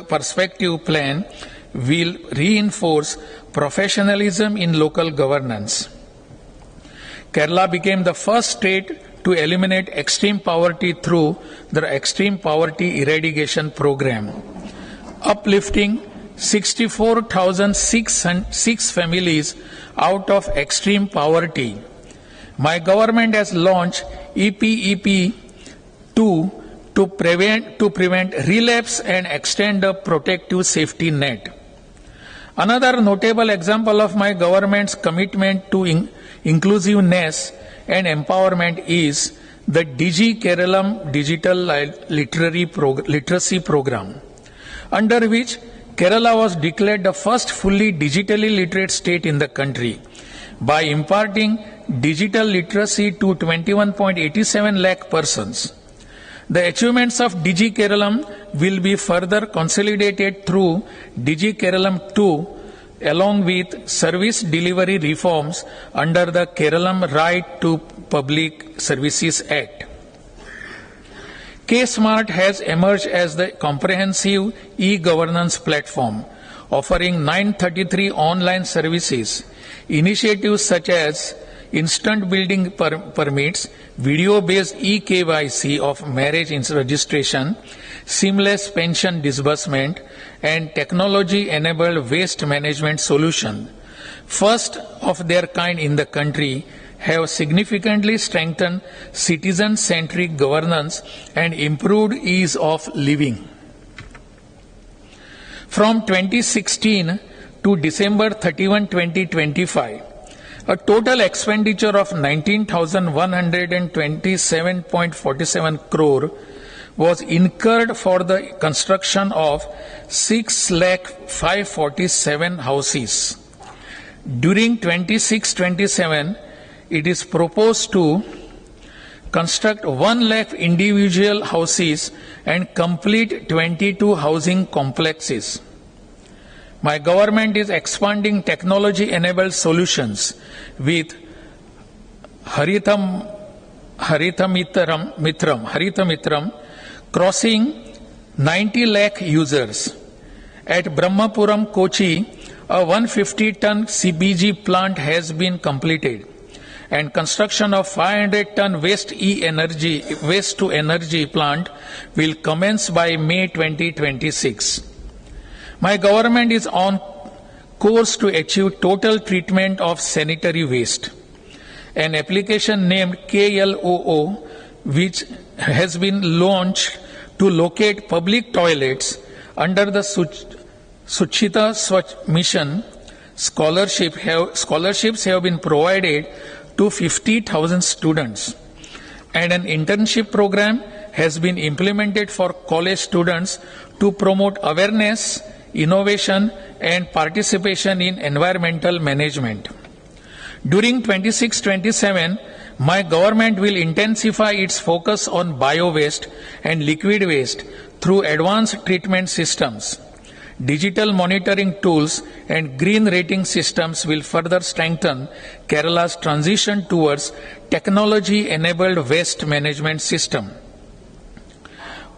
Perspective Plan will reinforce professionalism in local governance. Kerala became the first state to eliminate extreme poverty through the Extreme Poverty Eradication Program, uplifting 64,006 families out of extreme poverty. My government has launched EPEP2 to prevent relapse and extend a protective safety net. Another notable example of my government's commitment to inclusiveness and empowerment is the Digi Keralam Digital Literacy Program, under which Kerala was declared the first fully digitally literate state in the country by imparting digital literacy to 21.87 lakh persons. The achievements of Digi Keralam will be further consolidated through Digi Keralam 2 along with service delivery reforms under the Keralam Right to Public Services Act. K-Smart has emerged as the comprehensive e-governance platform, offering 933 online services. Initiatives such as instant building permits, video-based e-KYC of marriage registration, seamless pension disbursement, and technology-enabled waste management solution, first of their kind in the country, have significantly strengthened citizen-centric governance and improved ease of living. From 2016 to December 31, 2025, a total expenditure of 19,127.47 crore was incurred for the construction of 6,547 houses. During 26-27, it is proposed to construct 1 lakh individual houses and complete 22 housing complexes. My government is expanding technology-enabled solutions with Haritamitram crossing 90 lakh users. At Brahmapuram, Kochi, a 150-ton CBG plant has been completed, and construction of 500-ton waste-to-energy plant will commence by May 2026. My government is on course to achieve total treatment of sanitary waste. An application named KLOO, which has been launched to locate public toilets under the Suchita Swachh Mission, scholarships have been provided to 50,000 students, and an internship program has been implemented for college students to promote awareness, innovation, and participation in environmental management. During 26-27, my government will intensify its focus on bio-waste and liquid waste through advanced treatment systems. Digital monitoring tools and green rating systems will further strengthen Kerala's transition towards technology-enabled waste management system.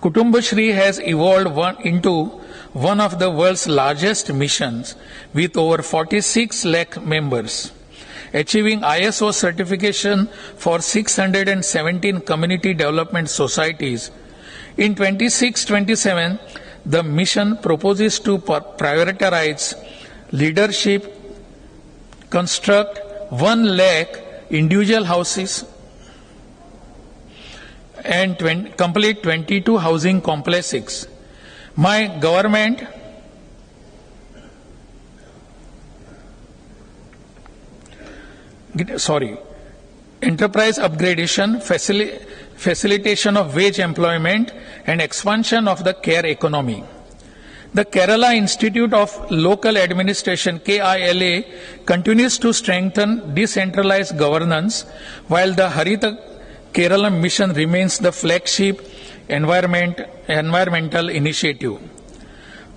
Kutumbashri has evolved into one of the world's largest missions with over 46 lakh members, achieving ISO certification for 617 community development societies. In 26-27, the mission proposes to prioritize leadership, construct 1 lakh individual houses, and complete 22 housing complexes. My government enterprise upgradation, facilitation of wage employment, and expansion of the care economy. The Kerala Institute of Local Administration, KILA, continues to strengthen decentralized governance, while the Harita Keralam mission remains the flagship environmental initiative.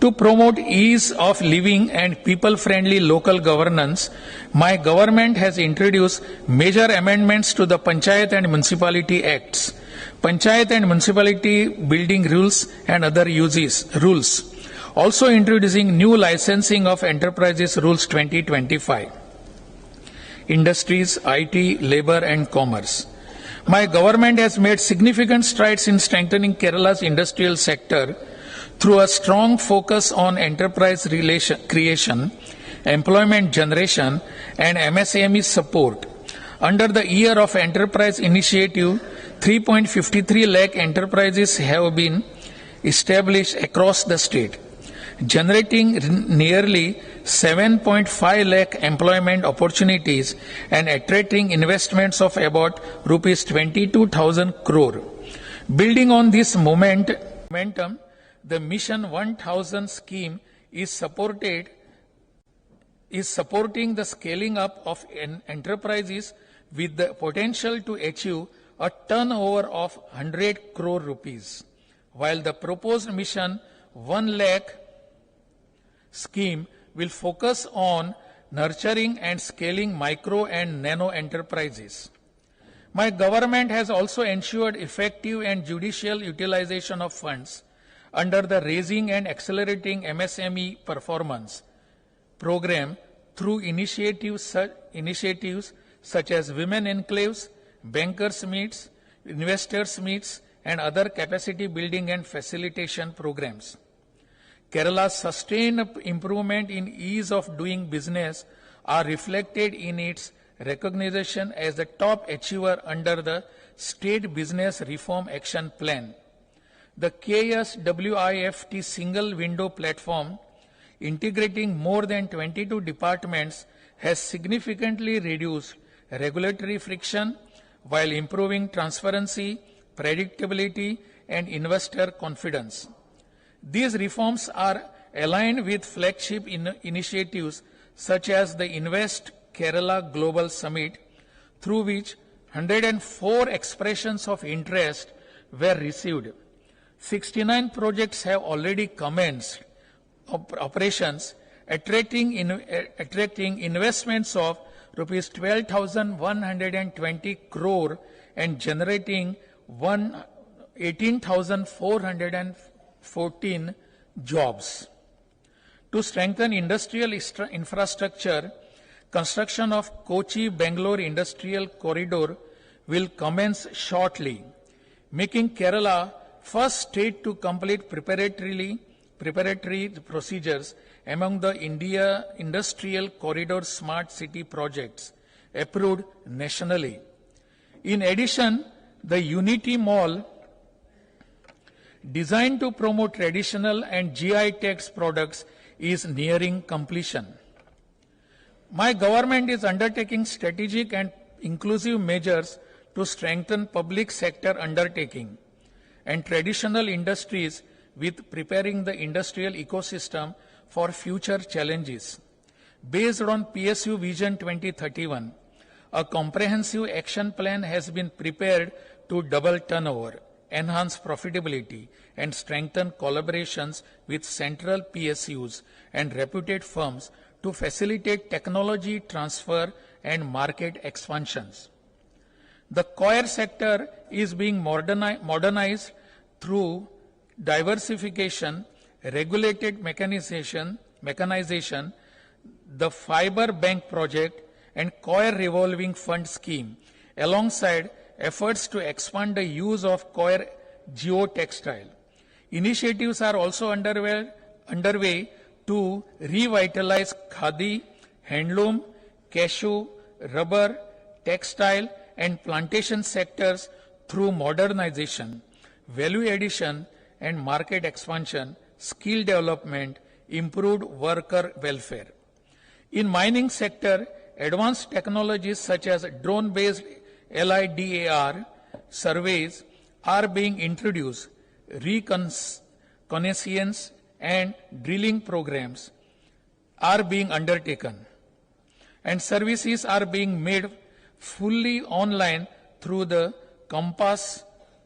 To promote ease of living and people-friendly local governance, my government has introduced major amendments to the Panchayat and Municipality Acts, Panchayat and Municipality Building Rules and other rules. Also introducing new licensing of enterprises rules 2025. Industries, IT, labor and commerce. My government has made significant strides in strengthening Kerala's industrial sector through a strong focus on enterprise creation, employment generation, and MSME support. Under the Year of Enterprise Initiative, 3.53 lakh enterprises have been established across the state, generating nearly 7.5 lakh employment opportunities and attracting investments of about rupees 22,000 crore. Building on this momentum, the Mission 1000 scheme is supporting the scaling up of enterprises with the potential to achieve a turnover of 100 crore rupees, while the proposed mission 1 lakh scheme will focus on nurturing and scaling micro and nano enterprises. My government has also ensured effective and judicial utilization of funds under the Raising and Accelerating MSME Performance program through initiatives such as Women Enclaves, Bankers Meets, Investors Meets, and other capacity building and facilitation programs. Kerala's sustained improvement in ease of doing business are reflected in its recognition as the top achiever under the State Business Reform Action Plan. The KSWIFT single window platform, integrating more than 22 departments, has significantly reduced regulatory friction while improving transparency, predictability, and investor confidence. These reforms are aligned with flagship initiatives such as the Invest Kerala Global Summit, through which 104 expressions of interest were received. 69 projects have already commenced operations, attracting investments of rupees 12,120 crore and generating 18,414 jobs. To strengthen industrial infrastructure, construction of Kochi-Bangalore Industrial Corridor will commence shortly, making Kerala first state to complete preparatory procedures among the India Industrial Corridor Smart City projects approved nationally. In addition, the Unity Mall, designed to promote traditional and GI tax products, is nearing completion. My government is undertaking strategic and inclusive measures to strengthen public sector undertaking and traditional industries with preparing the industrial ecosystem for future challenges. Based on PSU Vision 2031, a comprehensive action plan has been prepared to double turnover, enhance profitability, and strengthen collaborations with central PSUs and reputed firms to facilitate technology transfer and market expansions. The coir sector is being modernized through diversification, regulated mechanization, the Fiber Bank project, and coir revolving fund scheme, alongside efforts to expand the use of coir geotextile. Initiatives are also underway to revitalize khadi, handloom, cashew, rubber, textile, and plantation sectors through modernization, value addition, and market expansion, skill development, improved worker welfare. In mining sector, advanced technologies such as drone-based LIDAR surveys are being introduced, reconnaissance and drilling programs are being undertaken, and services are being made fully online through the Compass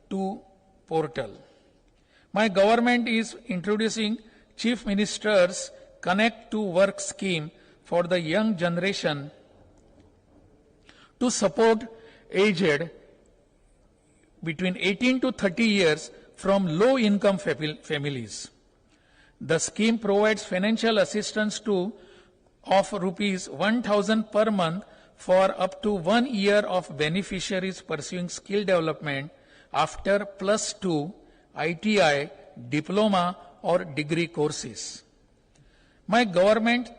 2 portal. My government is introducing Chief Minister's Connect to Work scheme for the young generation to support aged between 18 to 30 years from low-income families. The scheme provides financial assistance of rupees 1,000 per month for up to 1 year of beneficiaries pursuing skill development after +2 ITI, diploma or degree courses. My government,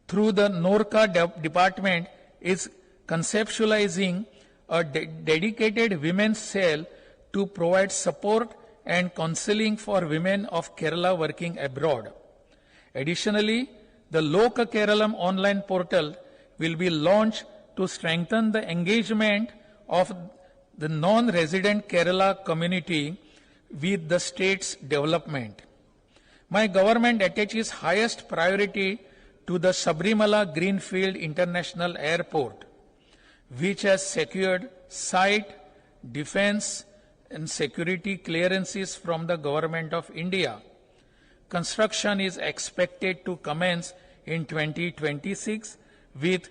through the NORCA department, is conceptualizing a dedicated women's cell to provide support and counseling for women of Kerala working abroad. Additionally, the Loka Keralam online portal will be launched to strengthen the engagement of the non-resident Kerala community with the state's development. My government attaches highest priority to the Sabarimala Greenfield International Airport, which has secured site, defense and security clearances from the Government of India. Construction is expected to commence in 2026 with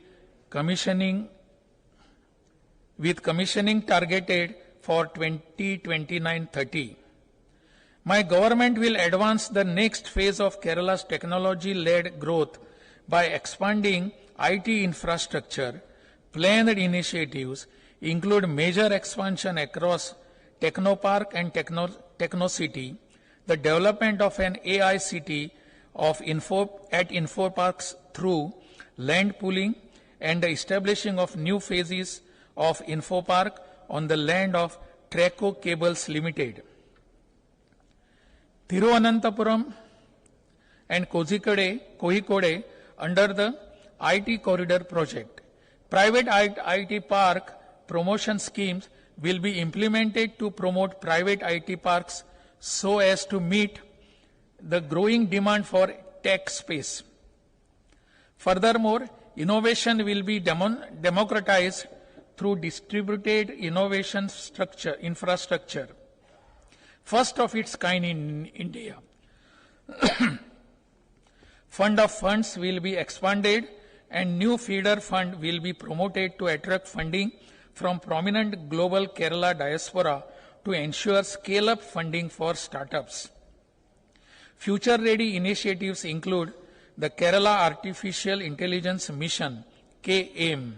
commissioning targeted for 2029-30. My government will advance the next phase of Kerala's technology-led growth by expanding IT infrastructure. Planned initiatives include major expansion across Technopark and Technocity, the development of an AI city at Infoparks through land pooling, and the establishing of new phases of Infopark on the land of Traco Cables Limited. Thiruvananthapuram and Kozhikode under the IT Corridor project. Private IT park promotion schemes will be implemented to promote private IT parks so as to meet the growing demand for tech space. Furthermore, innovation will be democratized through distributed innovation infrastructure, first of its kind in India. Fund of funds will be expanded and new feeder fund will be promoted to attract funding from prominent global Kerala diaspora to ensure scale-up funding for startups. Future-ready initiatives include the Kerala Artificial Intelligence Mission, KAIM,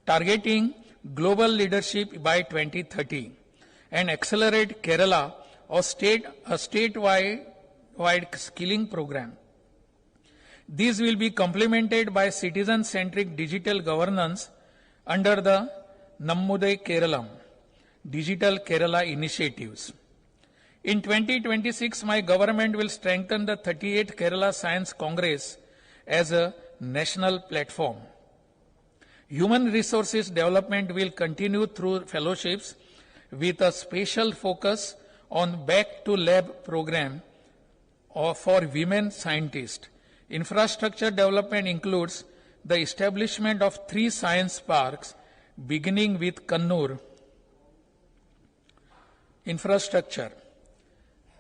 targeting global leadership by 2030, and Accelerate Kerala, a statewide skilling program. These will be complemented by citizen-centric digital governance under the Nammude Keralam, Digital Kerala initiatives. In 2026, my government will strengthen the 38th Kerala Science Congress as a national platform. Human resources development will continue through fellowships with a special focus on Back to Lab program for women scientists. Infrastructure development includes the establishment of 3 science parks, beginning with Kannur. Infrastructure.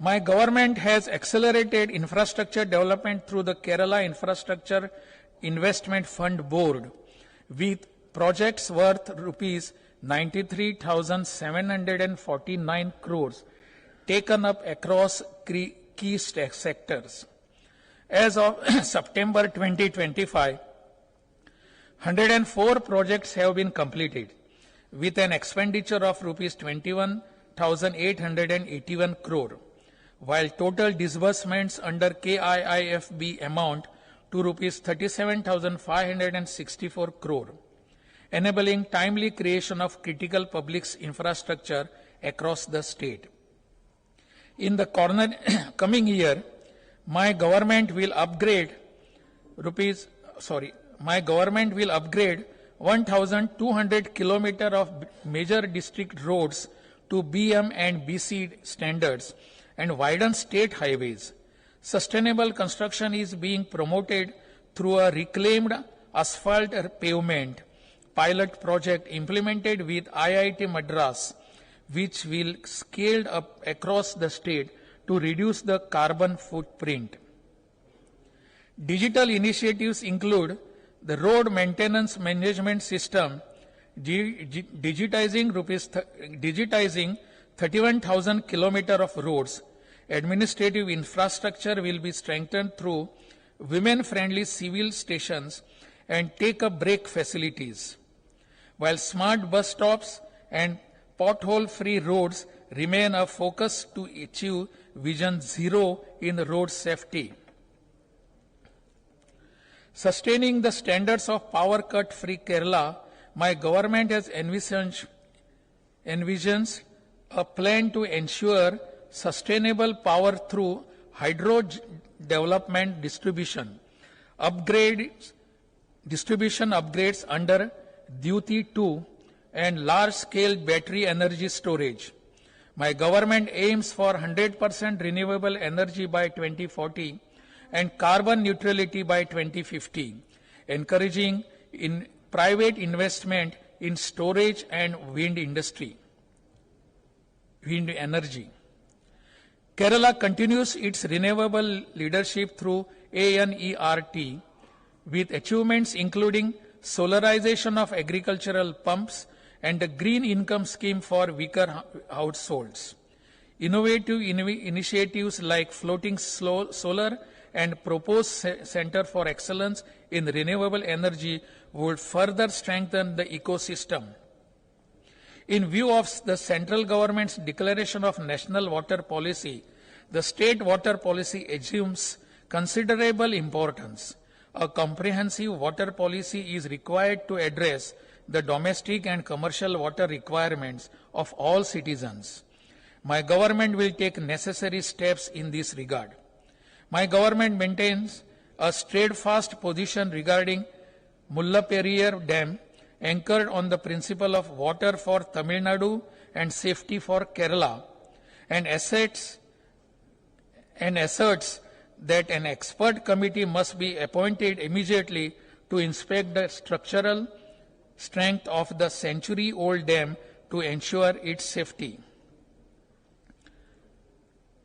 My government has accelerated infrastructure development through the Kerala Infrastructure Investment Fund Board, with projects worth rupees 93,749 crores taken up across key sectors. As of September 2025, 104 projects have been completed with an expenditure of rupees 21,881 crore, while total disbursements under KIIFB amount to rupees 37,564 crore, enabling timely creation of critical public infrastructure across the state. In the coming year, my government will upgrade 1,200 kilometers of major district roads to BM and BC standards and widen state highways. Sustainable construction is being promoted through a reclaimed asphalt pavement pilot project implemented with IIT Madras, which will scale up across the state to reduce the carbon footprint. Digital initiatives include the road maintenance management system, digitizing 31,000 kilometers of roads. Administrative infrastructure will be strengthened through women-friendly civil stations and take-a-break facilities, while smart bus stops and pothole-free roads remain a focus to achieve Vision Zero in road safety. Sustaining the standards of power cut-free Kerala, my government has envisions a plan to ensure sustainable power through hydro development distribution upgrades under Duty 2 and large-scale battery energy storage. My government aims for 100% renewable energy by 2040 and carbon neutrality by 2050, encouraging private investment in storage and wind industry. wind energy. Kerala continues its renewable leadership through ANERT with achievements including solarization of agricultural pumps and a green income scheme for weaker households. Innovative initiatives like floating solar and proposed Center for Excellence in Renewable Energy would further strengthen the ecosystem. In view of the central government's declaration of national water policy, the state water policy assumes considerable importance. A comprehensive water policy is required to address the domestic and commercial water requirements of all citizens. My government will take necessary steps in this regard. My government maintains a steadfast position regarding Mullaperiyar Dam, anchored on the principle of water for Tamil Nadu and safety for Kerala, and asserts that an expert committee must be appointed immediately to inspect the structural strength of the century-old dam to ensure its safety.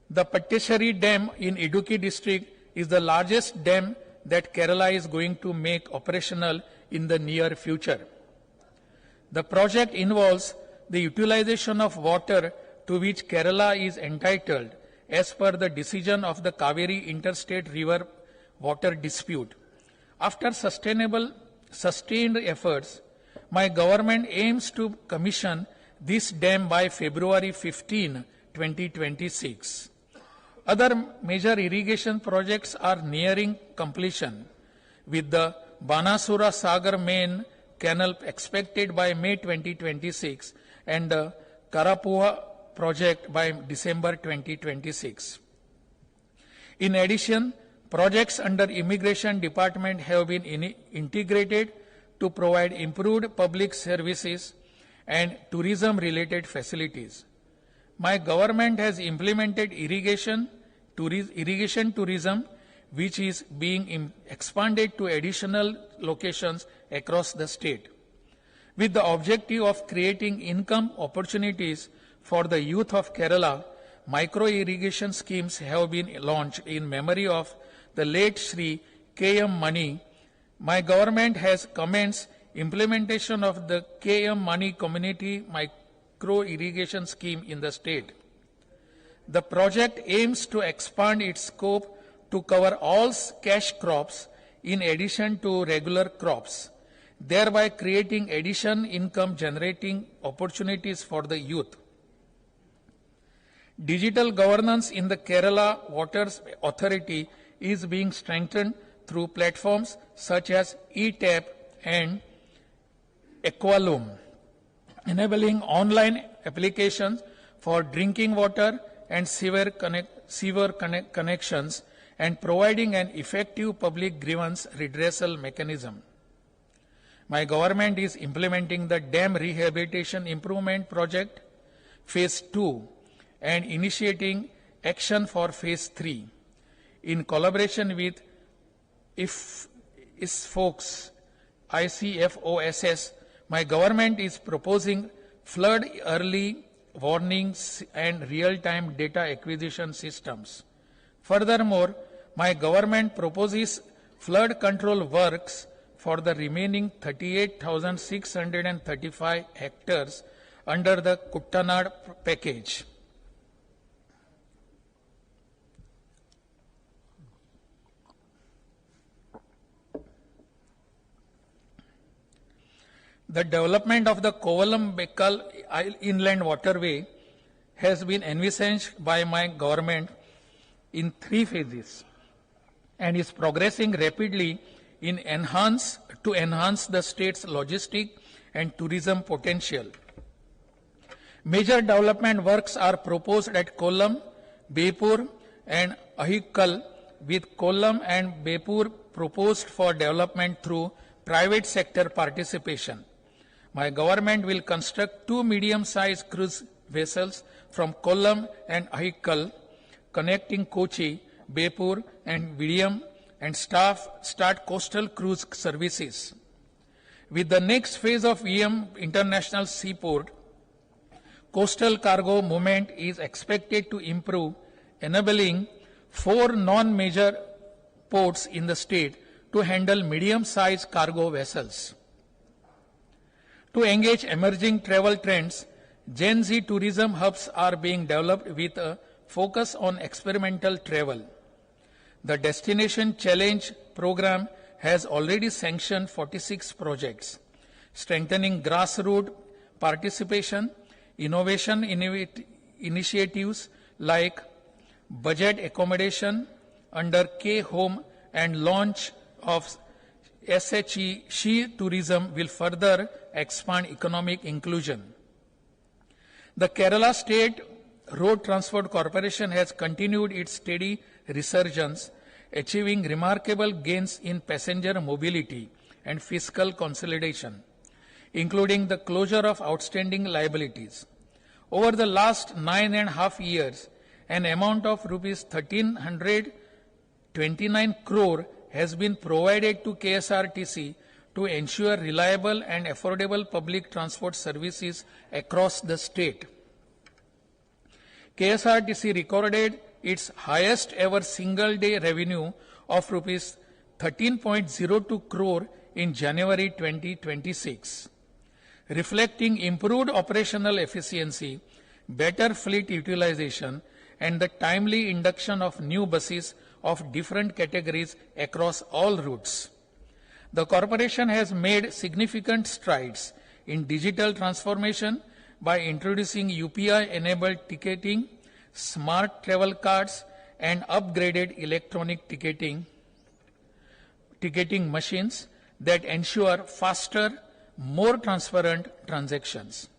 The Patteshari Dam in Idukki district is the largest dam that Kerala is going to make operational in the near future. The project involves the utilization of water to which Kerala is entitled as per the decision of the Kaveri Interstate River Water Dispute. After sustained efforts, my government aims to commission this dam by February 15, 2026. Other major irrigation projects are nearing completion, with the Banasura Sagar main canal expected by May 2026 and the Karapuha project by December 2026. In addition, projects under Immigration Department have been integrated to provide improved public services and tourism-related facilities. My government has implemented irrigation tourism, which is being expanded to additional locations across the state, with the objective of creating income opportunities for the youth of Kerala. Micro-irrigation schemes have been launched in memory of the late Shri K.M. Mani. My government has commenced implementation of the K.M. Mani Community Micro-irrigation Scheme in the state. The project aims to expand its scope to cover all cash crops in addition to regular crops, thereby creating additional income generating opportunities for the youth. Digital governance in the Kerala Waters Authority is being strengthened through platforms such as eTap and Equalum, enabling online applications for drinking water and sewer connections and providing an effective public grievance redressal mechanism. My government is implementing the Dam Rehabilitation Improvement Project Phase 2 and initiating action for Phase 3. In collaboration with ICFOSS, my government is proposing flood early warnings and real-time data acquisition systems. Furthermore, my government proposes flood control works for the remaining 38,635 hectares under the Kuttanad package. The development of the Kovalam-Bekkal inland waterway has been envisaged by my government in 3 phases and is progressing rapidly to enhance the state's logistic and tourism potential. Major development works are proposed at Kollam, Bepur and Ahikkal, with Kollam and Bepur proposed for development through private sector participation. My government will construct 2 medium-sized cruise vessels from Kollam and Ahikkal, connecting Kochi, Bepur and Vidiyam, and start coastal cruise services. With the next phase of VM International Seaport, coastal cargo movement is expected to improve, enabling 4 non-major ports in the state to handle medium-sized cargo vessels. To engage emerging travel trends, Gen Z tourism hubs are being developed with a focus on experimental travel. The Destination Challenge program has already sanctioned 46 projects, strengthening grassroots participation, innovation initiatives like budget accommodation under K-Home and launch of SHE She tourism will further expand economic inclusion. The Kerala State Road Transport Corporation has continued its steady resurgence, achieving remarkable gains in passenger mobility and fiscal consolidation, including the closure of outstanding liabilities. Over the last 9.5 years, an amount of rupees 1,329 crore has been provided to KSRTC to ensure reliable and affordable public transport services across the state. KSRTC recorded its highest ever single day revenue of rupees 13.02 crore in January 2026, reflecting improved operational efficiency, better fleet utilization, and the timely induction of new buses of different categories across all routes. The corporation has made significant strides in digital transformation by introducing UPI-enabled ticketing, smart travel cards, and upgraded electronic ticketing machines that ensure faster, more transparent transactions.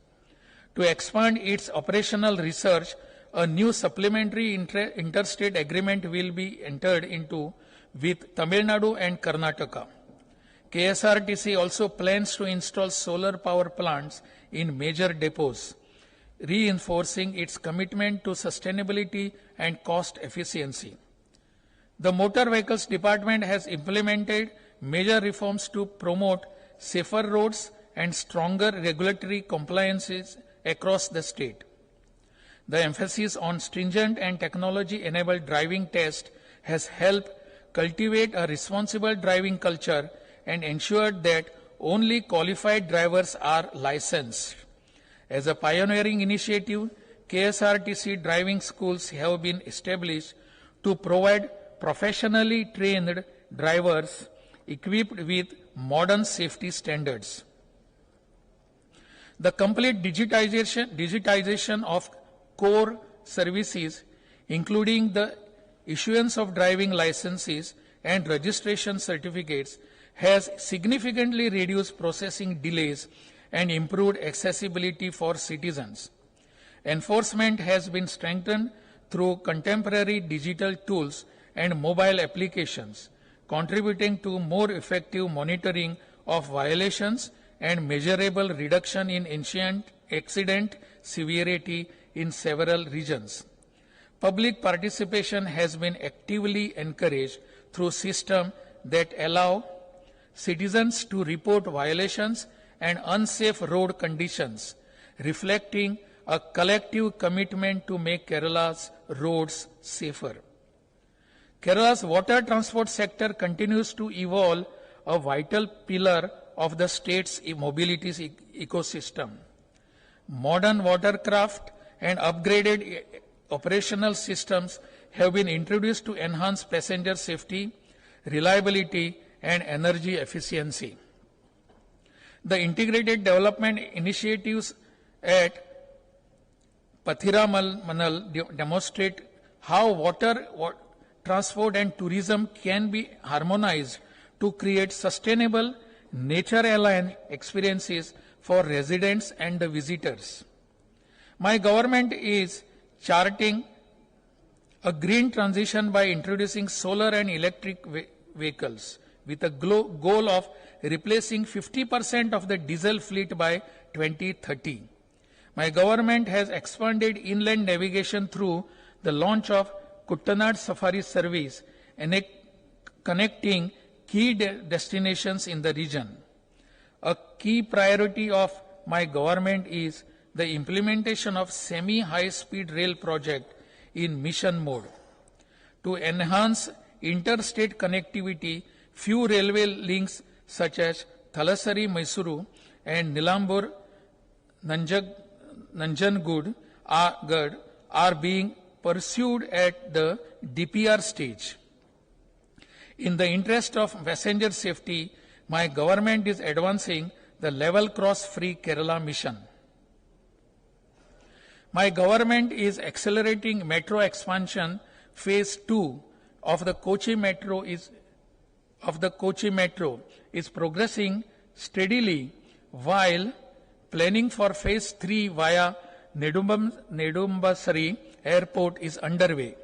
To expand its operational research, a new supplementary interstate agreement will be entered into with Tamil Nadu and Karnataka. KSRTC also plans to install solar power plants in major depots, reinforcing its commitment to sustainability and cost efficiency. The Motor Vehicles Department has implemented major reforms to promote safer roads and stronger regulatory compliances across the state. The emphasis on stringent and technology-enabled driving tests has helped cultivate a responsible driving culture and ensured that only qualified drivers are licensed. As a pioneering initiative, KSRTC driving schools have been established to provide professionally trained drivers equipped with modern safety standards. The complete digitization of core services, including the issuance of driving licenses and registration certificates, has significantly reduced processing delays and improved accessibility for citizens. Enforcement has been strengthened through contemporary digital tools and mobile applications, contributing to more effective monitoring of violations and measurable reduction in accident severity in several regions. Public participation has been actively encouraged through systems that allow citizens to report violations and unsafe road conditions, reflecting a collective commitment to make Kerala's roads safer. Kerala's water transport sector continues to evolve, a vital pillar of the state's mobility ecosystem. Modern watercraft and upgraded operational systems have been introduced to enhance passenger safety, reliability, and energy efficiency. The integrated development initiatives at Pinarayi demonstrate how water transport and tourism can be harmonized to create sustainable, nature-aligned experiences for residents and the visitors. My government is charting a green transition by introducing solar and electric vehicles with a goal of replacing 50% of the diesel fleet by 2030. My government has expanded inland navigation through the launch of Kuttanad Safari Service and connecting key destinations in the region. A key priority of my government is the implementation of semi-high-speed rail project in mission mode. To enhance interstate connectivity, few railway links such as Thalassery-Mysuru and Nilamboor-Nanjangud are being pursued at the DPR stage. In the interest of passenger safety, my government is advancing the level cross-free Kerala mission. My government is accelerating metro expansion. Phase 2 of the Kochi Metro is progressing steadily, while planning for Phase 3 via Nedumbassery Airport is underway.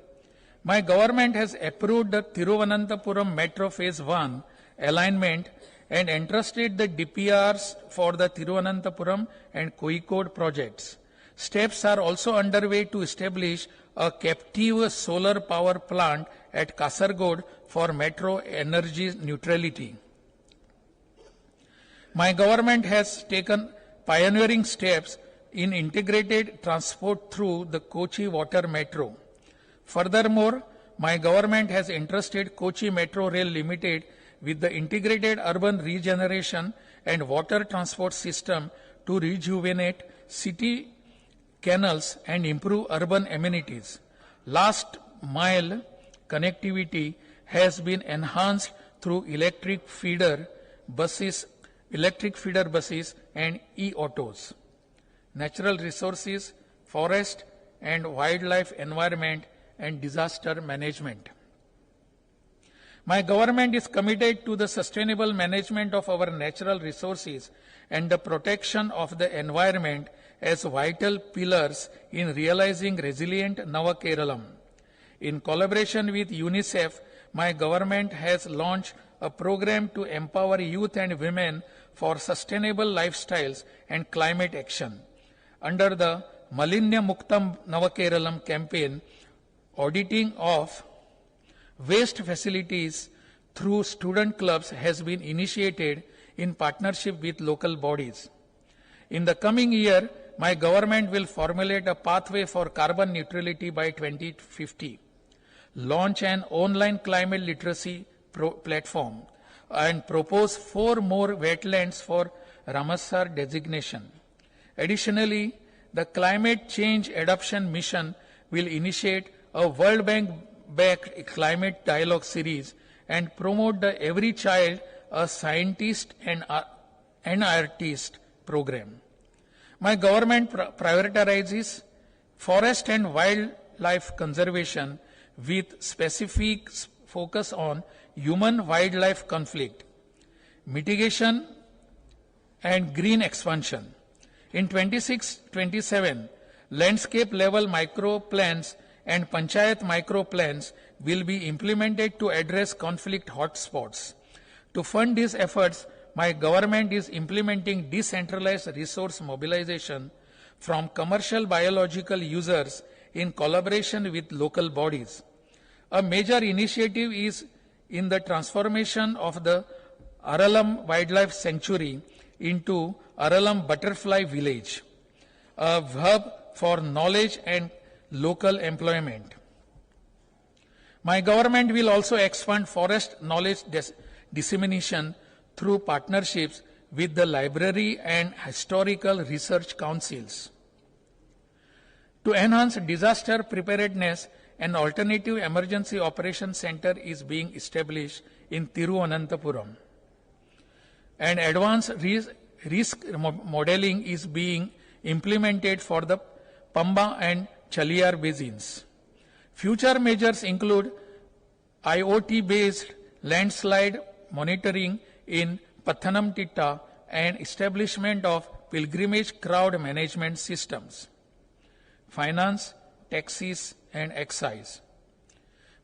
My government has approved the Thiruvananthapuram Metro Phase 1 alignment and entrusted the DPRs for the Thiruvananthapuram and Kozhikode projects. Steps are also underway to establish a captive solar power plant at Kasaragod for metro energy neutrality. My government has taken pioneering steps in integrated transport through the Kochi Water Metro. Furthermore, my government has entrusted Kochi Metro Rail Limited with the integrated urban regeneration and water transport system to rejuvenate city canals and improve urban amenities. Last mile connectivity has been enhanced through electric feeder buses and e-autos. Natural resources, forest and wildlife environment and disaster management. My government is committed to the sustainable management of our natural resources and the protection of the environment as vital pillars in realizing resilient Nava Keralam. In collaboration with UNICEF, my government has launched a program to empower youth and women for sustainable lifestyles and climate action. Under the Malinya Muktam Nava Keralam campaign, auditing of waste facilities through student clubs has been initiated in partnership with local bodies. In the coming year, my government will formulate a pathway for carbon neutrality by 2050, launch an online climate literacy platform, and propose 4 more wetlands for Ramsar designation. Additionally, the Climate Change Adoption Mission will initiate a World Bank-backed climate dialogue series and promote the Every Child a Scientist and an Artist program. My government prioritizes forest and wildlife conservation with specific focus on human-wildlife conflict, mitigation and green expansion. In 26-27, landscape level micro plans and panchayat micro plans will be implemented to address conflict hotspots. To fund these efforts, my government is implementing decentralized resource mobilization from commercial biological users in collaboration with local bodies. A major initiative is in the transformation of the Aralam Wildlife Sanctuary into Aralam Butterfly Village, a hub for knowledge and local employment. My government will also expand forest knowledge dissemination through partnerships with the library and historical research councils. To enhance disaster preparedness, an alternative emergency operations center is being established in Thiruvananthapuram. And advanced risk modeling is being implemented for the Pamba and Chaliyar basins. Future measures include IoT-based landslide monitoring in Pathanamthitta and establishment of pilgrimage crowd management systems, finance, taxes, and excise.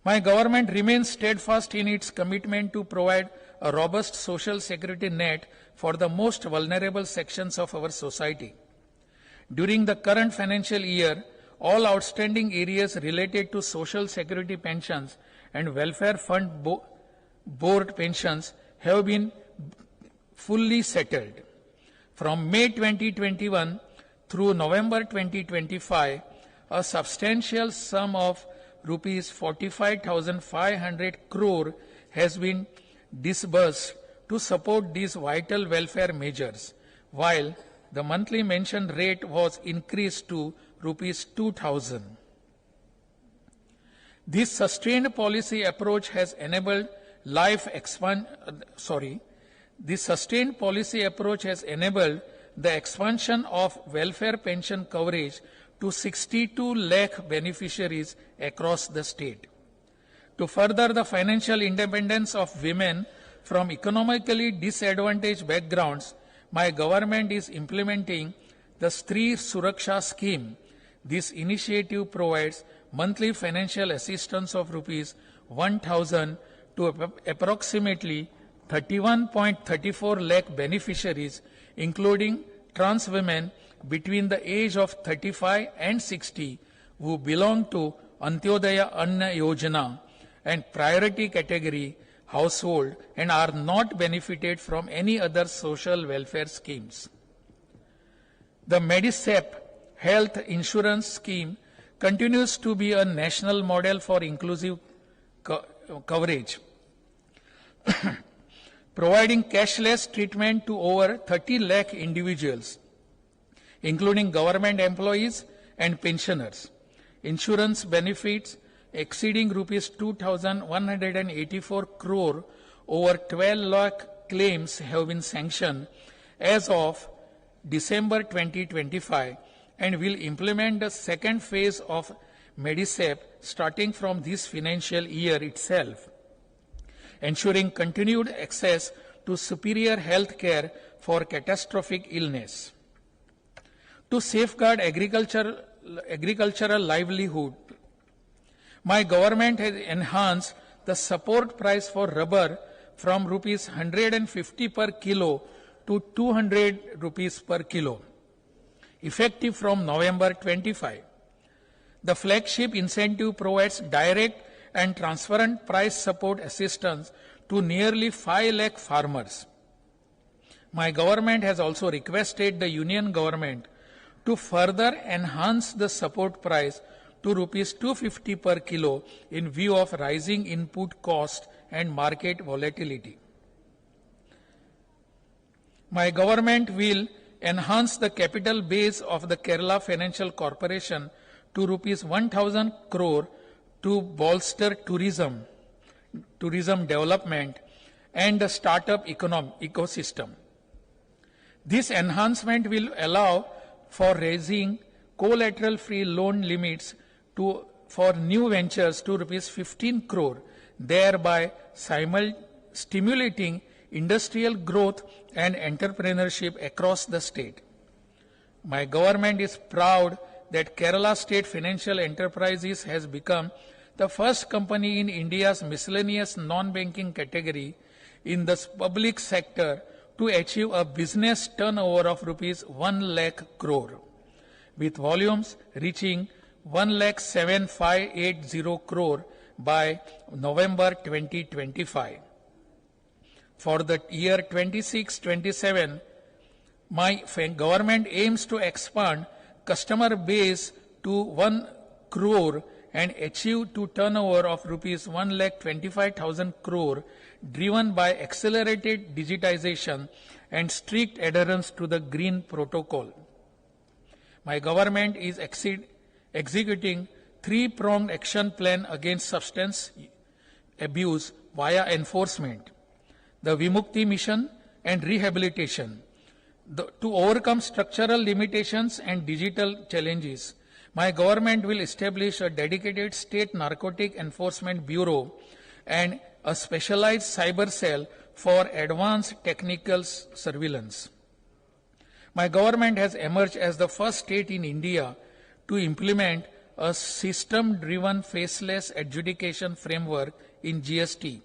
My government remains steadfast in its commitment to provide a robust social security net for the most vulnerable sections of our society. During the current financial year, all outstanding areas related to social security pensions and welfare fund board pensions have been fully settled. From May 2021, through November 2025, a substantial sum of rupees 45,500 crore has been disbursed to support these vital welfare measures, while the monthly mention rate was increased to rupees 2,000. This sustained policy approach has enabled This sustained policy approach has enabled the expansion of welfare pension coverage to 62 lakh beneficiaries across the state. To further the financial independence of women from economically disadvantaged backgrounds, my government is implementing the Stree Suraksha scheme. This initiative provides monthly financial assistance of rupees 1,000 to approximately 31.34 lakh beneficiaries, including trans women between the age of 35 and 60 who belong to Antyodaya Anna Yojana and priority category household and are not benefited from any other social welfare schemes. The Medicep health insurance scheme continues to be a national model for inclusive coverage, providing cashless treatment to over 30 lakh individuals, including government employees and pensioners. Insurance benefits exceeding rupees 2,184 crore, over 12 lakh claims have been sanctioned as of December 2025 and will implement the second phase of Medicep starting from this financial year itself, ensuring continued access to superior health care for catastrophic illness. To safeguard agricultural livelihood, my government has enhanced the support price for rubber from rupees 150 per kilo to 200 rupees per kilo, effective from November 25. The flagship incentive provides direct and transparent price support assistance to nearly 5 lakh farmers. My government has also requested the Union government to further enhance the support price to rupees 250 per kilo in view of rising input cost and market volatility. My government will enhance the capital base of the Kerala Financial Corporation to rupees 1,000 crore to bolster tourism development and the startup ecosystem. This enhancement will allow for raising collateral-free loan limits for new ventures to rupees 15 crore, thereby stimulating industrial growth and entrepreneurship across the state. My government is proud that Kerala State Financial Enterprises has become the first company in India's miscellaneous non-banking category in the public sector to achieve a business turnover of rupees 1 lakh crore, with volumes reaching 1,07,580 crore by November 2025. For the year 26-27, my government aims to expand customer base to 1 crore and achieve to turnover of rupees 1,25,000 crore, driven by accelerated digitization and strict adherence to the Green Protocol. My government is executing three-pronged action plan against substance abuse via enforcement, the Vimukti mission and rehabilitation. To overcome structural limitations and digital challenges, my government will establish a dedicated state narcotic enforcement bureau and a specialized cyber cell for advanced technical surveillance. My government has emerged as the first state in India to implement a system-driven faceless adjudication framework in GST,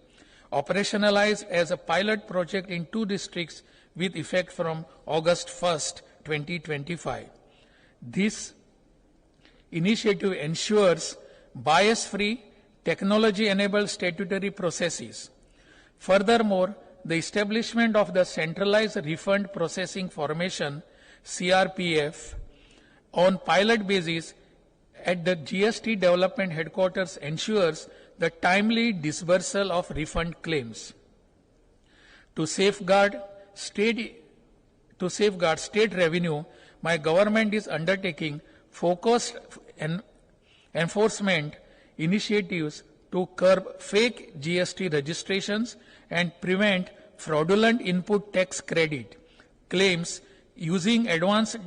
operationalized as a pilot project in 2 districts with effect from August 1st, 2025. This initiative ensures bias-free, technology-enabled statutory processes. Furthermore, the establishment of the Centralized Refund Processing Formation, CRPF, on pilot basis at the GST Development Headquarters ensures the timely disbursal of refund claims. To safeguard state revenue, my government is undertaking focused enforcement initiatives to curb fake GST registrations and prevent fraudulent input tax credit claims using advanced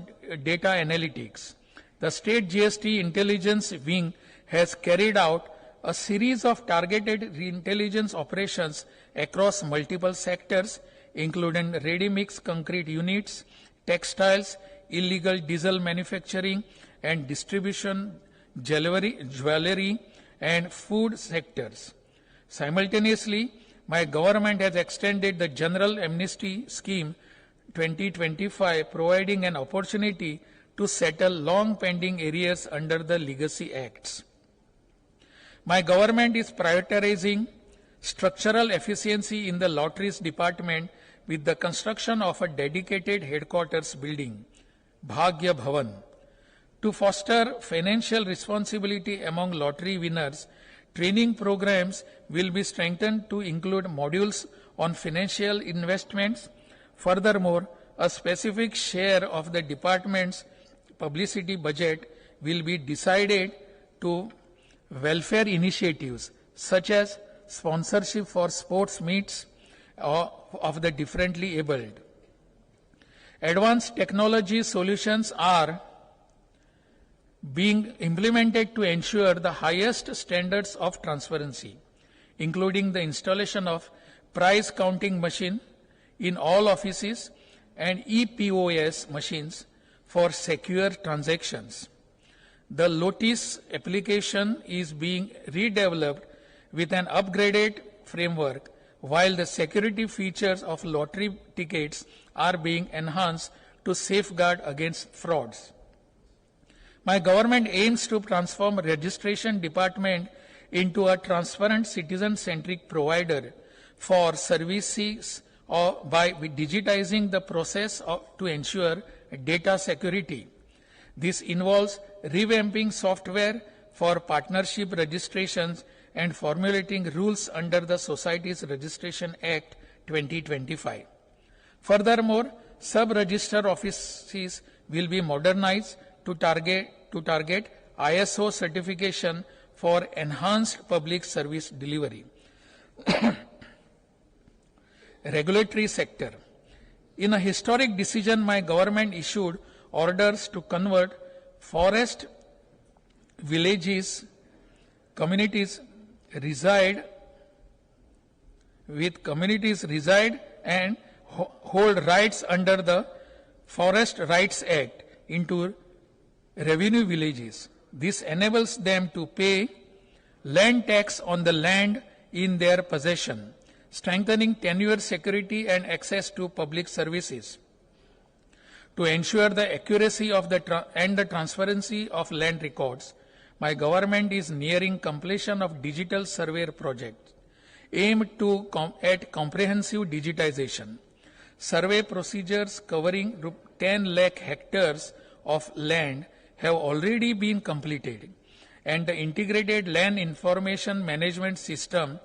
data analytics. The State GST Intelligence Wing has carried out a series of targeted intelligence operations across multiple sectors, including ready-mix concrete units, textiles, illegal diesel manufacturing and distribution, jewelry and food sectors. Simultaneously, my government has extended the General Amnesty Scheme 2025, providing an opportunity to settle long-pending arrears under the Legacy Acts. My government is prioritizing structural efficiency in the lotteries department with the construction of a dedicated headquarters building, Bhagya Bhavan. To foster financial responsibility among lottery winners, training programs will be strengthened to include modules on financial investments. Furthermore, a specific share of the department's publicity budget will be decided to welfare initiatives such as sponsorship for sports meets of the differently abled. Advanced technology solutions are being implemented to ensure the highest standards of transparency, including the installation of price counting machine in all offices and ePOS machines for secure transactions. The Lotus application is being redeveloped with an upgraded framework, while the security features of lottery tickets are being enhanced to safeguard against frauds. My government aims to transform registration department into a transparent citizen-centric provider for services by digitizing the process to ensure data security. This involves revamping software for partnership registrations and formulating rules under the Societies Registration Act 2025. Furthermore, sub-register offices will be modernized to target ISO certification for enhanced public service delivery. Regulatory sector. In a historic decision, my government issued orders to convert forest villages, communities reside and hold rights under the Forest Rights Act into revenue villages. This enables them to pay land tax on the land in their possession, strengthening tenure security and access to public services. To ensure the accuracy of the transparency of land records, my government is nearing completion of digital survey project aimed at comprehensive digitization. Survey procedures covering 10 lakh hectares of land have already been completed, and the integrated land information management system,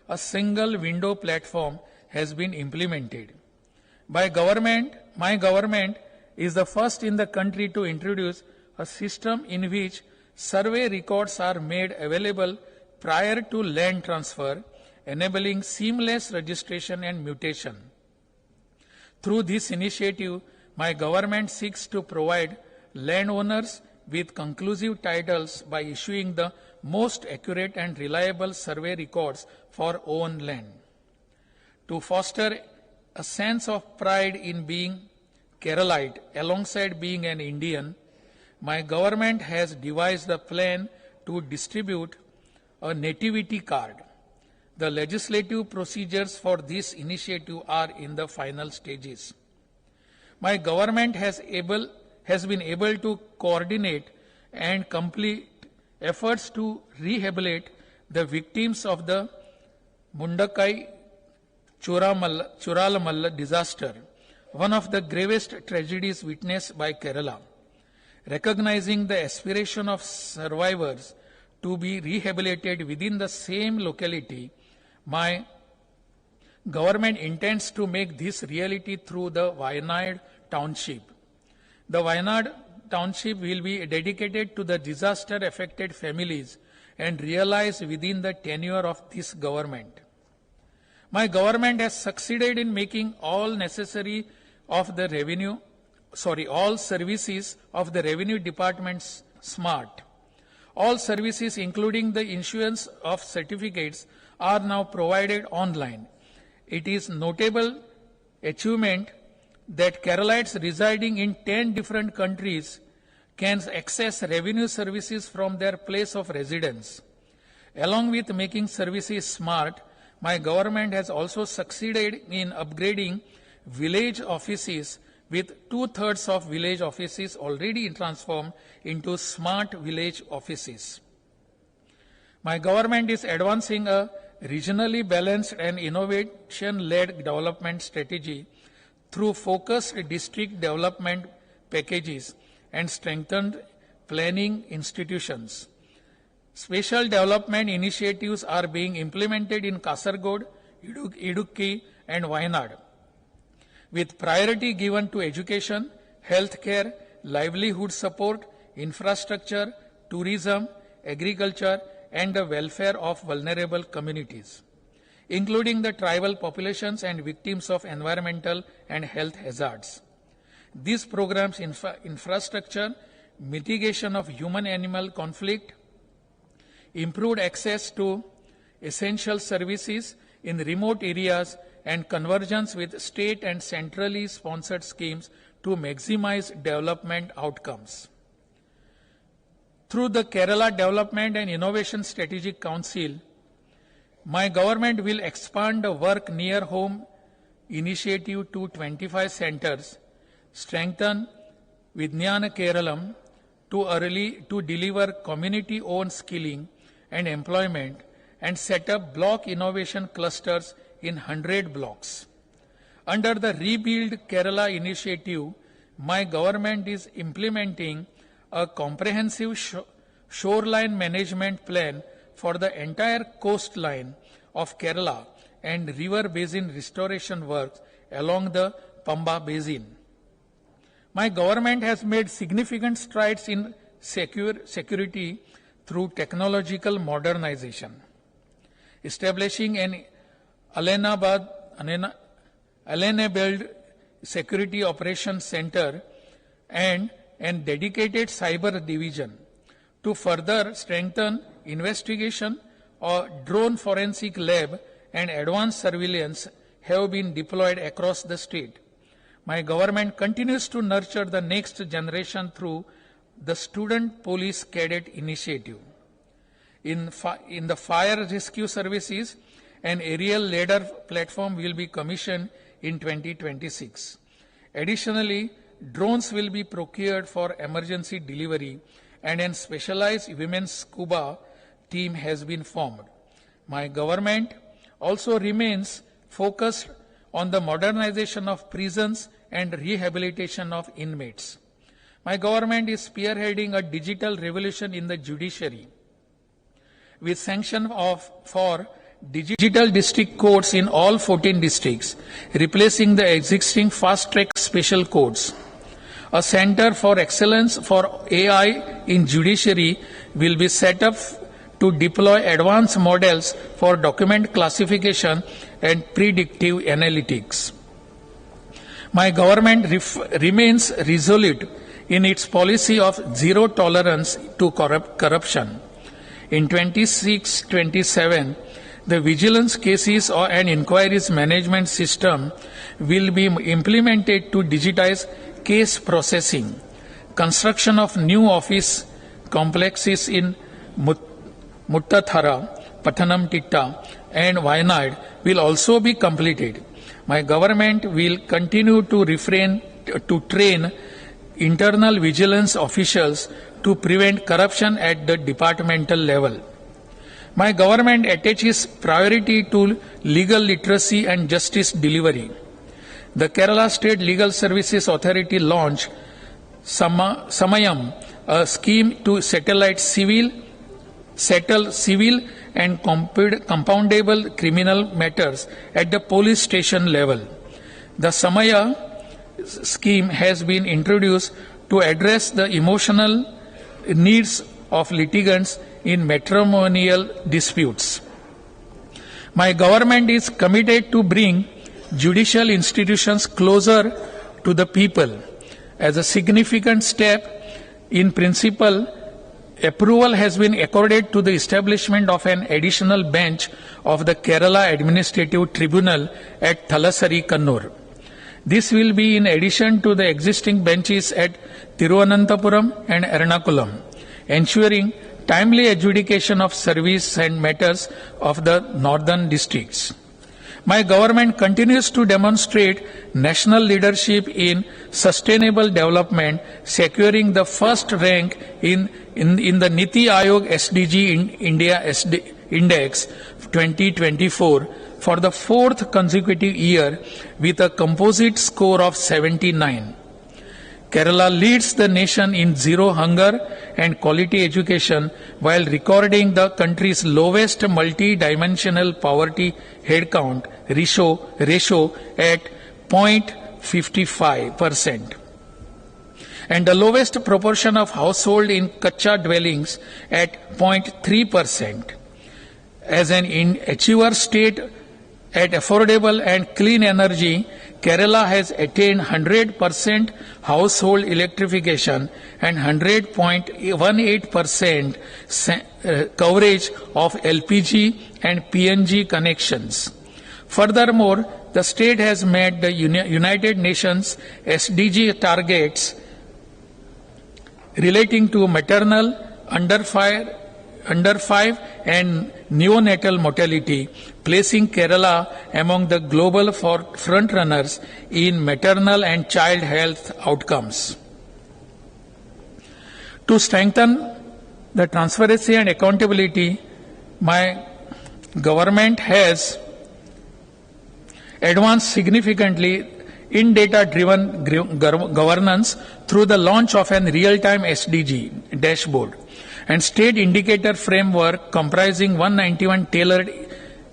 a single window platform, has been implemented. My government is the first in the country to introduce a system in which survey records are made available prior to land transfer, enabling seamless registration and mutation. Through this initiative, my government seeks to provide landowners with conclusive titles by issuing the most accurate and reliable survey records for own land. To foster a sense of pride in being Keralite alongside being an Indian, my government has devised a plan to distribute a nativity card. The legislative procedures for this initiative are in the final stages. My government has been able to coordinate and complete efforts to rehabilitate the victims of the Mundakai Churalamalla disaster, one of the gravest tragedies witnessed by Kerala. recognizing the aspiration of survivors to be rehabilitated within the same locality, my government intends to make this reality through the Wayanad Township. The Wayanad Township will be dedicated to the disaster-affected families and realized within the tenure of this government. My government has succeeded in making all services of the revenue departments smart. All services, including the issuance of certificates, are now provided online. It is notable achievement that Keralites residing in 10 different countries can access revenue services from their place of residence. Along with making services smart, my government has also succeeded in upgrading village offices, with 2/3 of village offices already transformed into smart village offices. My government is advancing a regionally balanced and innovation-led development strategy through focused district development packages and strengthened planning institutions. Special development initiatives are being implemented in Kasaragod, Idukki, and Wayanad, with priority given to education, healthcare, livelihood support, infrastructure, tourism, agriculture, and the welfare of vulnerable communities, including the tribal populations and victims of environmental and health hazards. These programs infrastructure, mitigation of human-animal conflict, improved access to essential services in remote areas, and convergence with state and centrally sponsored schemes to maximize development outcomes. Through the Kerala Development and Innovation Strategic Council, my government will expand the work near home initiative to 25 centers, strengthen Vijnana Keralam to deliver community-owned skilling and employment, and set up block innovation clusters in 100 blocks. Under the Rebuild Kerala initiative, my government is implementing a comprehensive shoreline management plan for the entire coastline of Kerala and river basin restoration works along the Pamba Basin. My government has made significant strides in security through technological modernization, establishing an enabled Security Operations Center and dedicated cyber division. To further strengthen investigation, a drone forensic lab and advanced surveillance have been deployed across the state. My government continues to nurture the next generation through the Student Police Cadet Initiative. In the fire rescue services, an aerial ladder platform will be commissioned in 2026. Additionally, drones will be procured for emergency delivery, and a specialized women's scuba team has been formed. My government also remains focused on the modernization of prisons and rehabilitation of inmates. My government is spearheading a digital revolution in the judiciary, with sanction for digital district courts in all 14 districts, replacing the existing fast-track special courts. A Center for Excellence for AI in Judiciary will be set up to deploy advanced models for document classification and predictive analytics. My government remains resolute in its policy of zero tolerance to corruption. In 26-27, the vigilance cases and inquiries management system will be implemented to digitize case processing. Construction of new office complexes in Muttathara, Pathanamthitta, and Wayanad will also be completed. My government will continue to train internal vigilance officials to prevent corruption at the departmental level. My government attaches priority to legal literacy and justice delivery. The Kerala State Legal Services Authority launched Samayam, a scheme to settle civil and compoundable criminal matters at the police station level. The Samaya scheme has been introduced to address the emotional needs of litigants in matrimonial disputes. My government is committed to bring judicial institutions closer to the people. As a significant step in principle, approval has been accorded to the establishment of an additional bench of the Kerala Administrative Tribunal at Thalassery, Kannur. This will be in addition to the existing benches at Thiruvananthapuram and Ernakulam, ensuring timely adjudication of service and matters of the northern districts. My government continues to demonstrate national leadership in sustainable development, securing the first rank in the Niti Aayog SDG in India Index 2024 for the fourth consecutive year with a composite score of 79. Kerala leads the nation in zero hunger and quality education while recording the country's lowest multi-dimensional poverty headcount ratio at 0.55% and the lowest proportion of household in Kacha dwellings at 0.3%. As an achiever state at affordable and clean energy, Kerala has attained 100% household electrification and 100.18% coverage of LPG and PNG connections. Furthermore, the state has met the United Nations SDG targets relating to maternal, under 5 and neonatal mortality, placing Kerala among the global frontrunners in maternal and child health outcomes. To strengthen the transparency and accountability, my government has advanced significantly in data-driven governance through the launch of an real-time SDG dashboard and state indicator framework comprising 191 tailored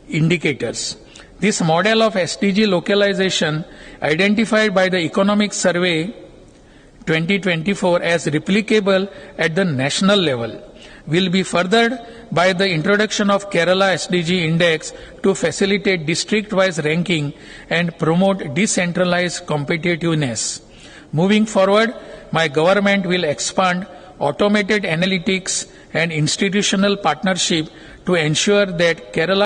indicators. This model of SDG localization, identified by the Economic Survey 2024 as replicable at the national level, will be furthered by the introduction of Kerala SDG Index to facilitate district-wise ranking and promote decentralized competitiveness. Moving forward, my government will expand automated analytics and institutional partnership to ensure that Kerala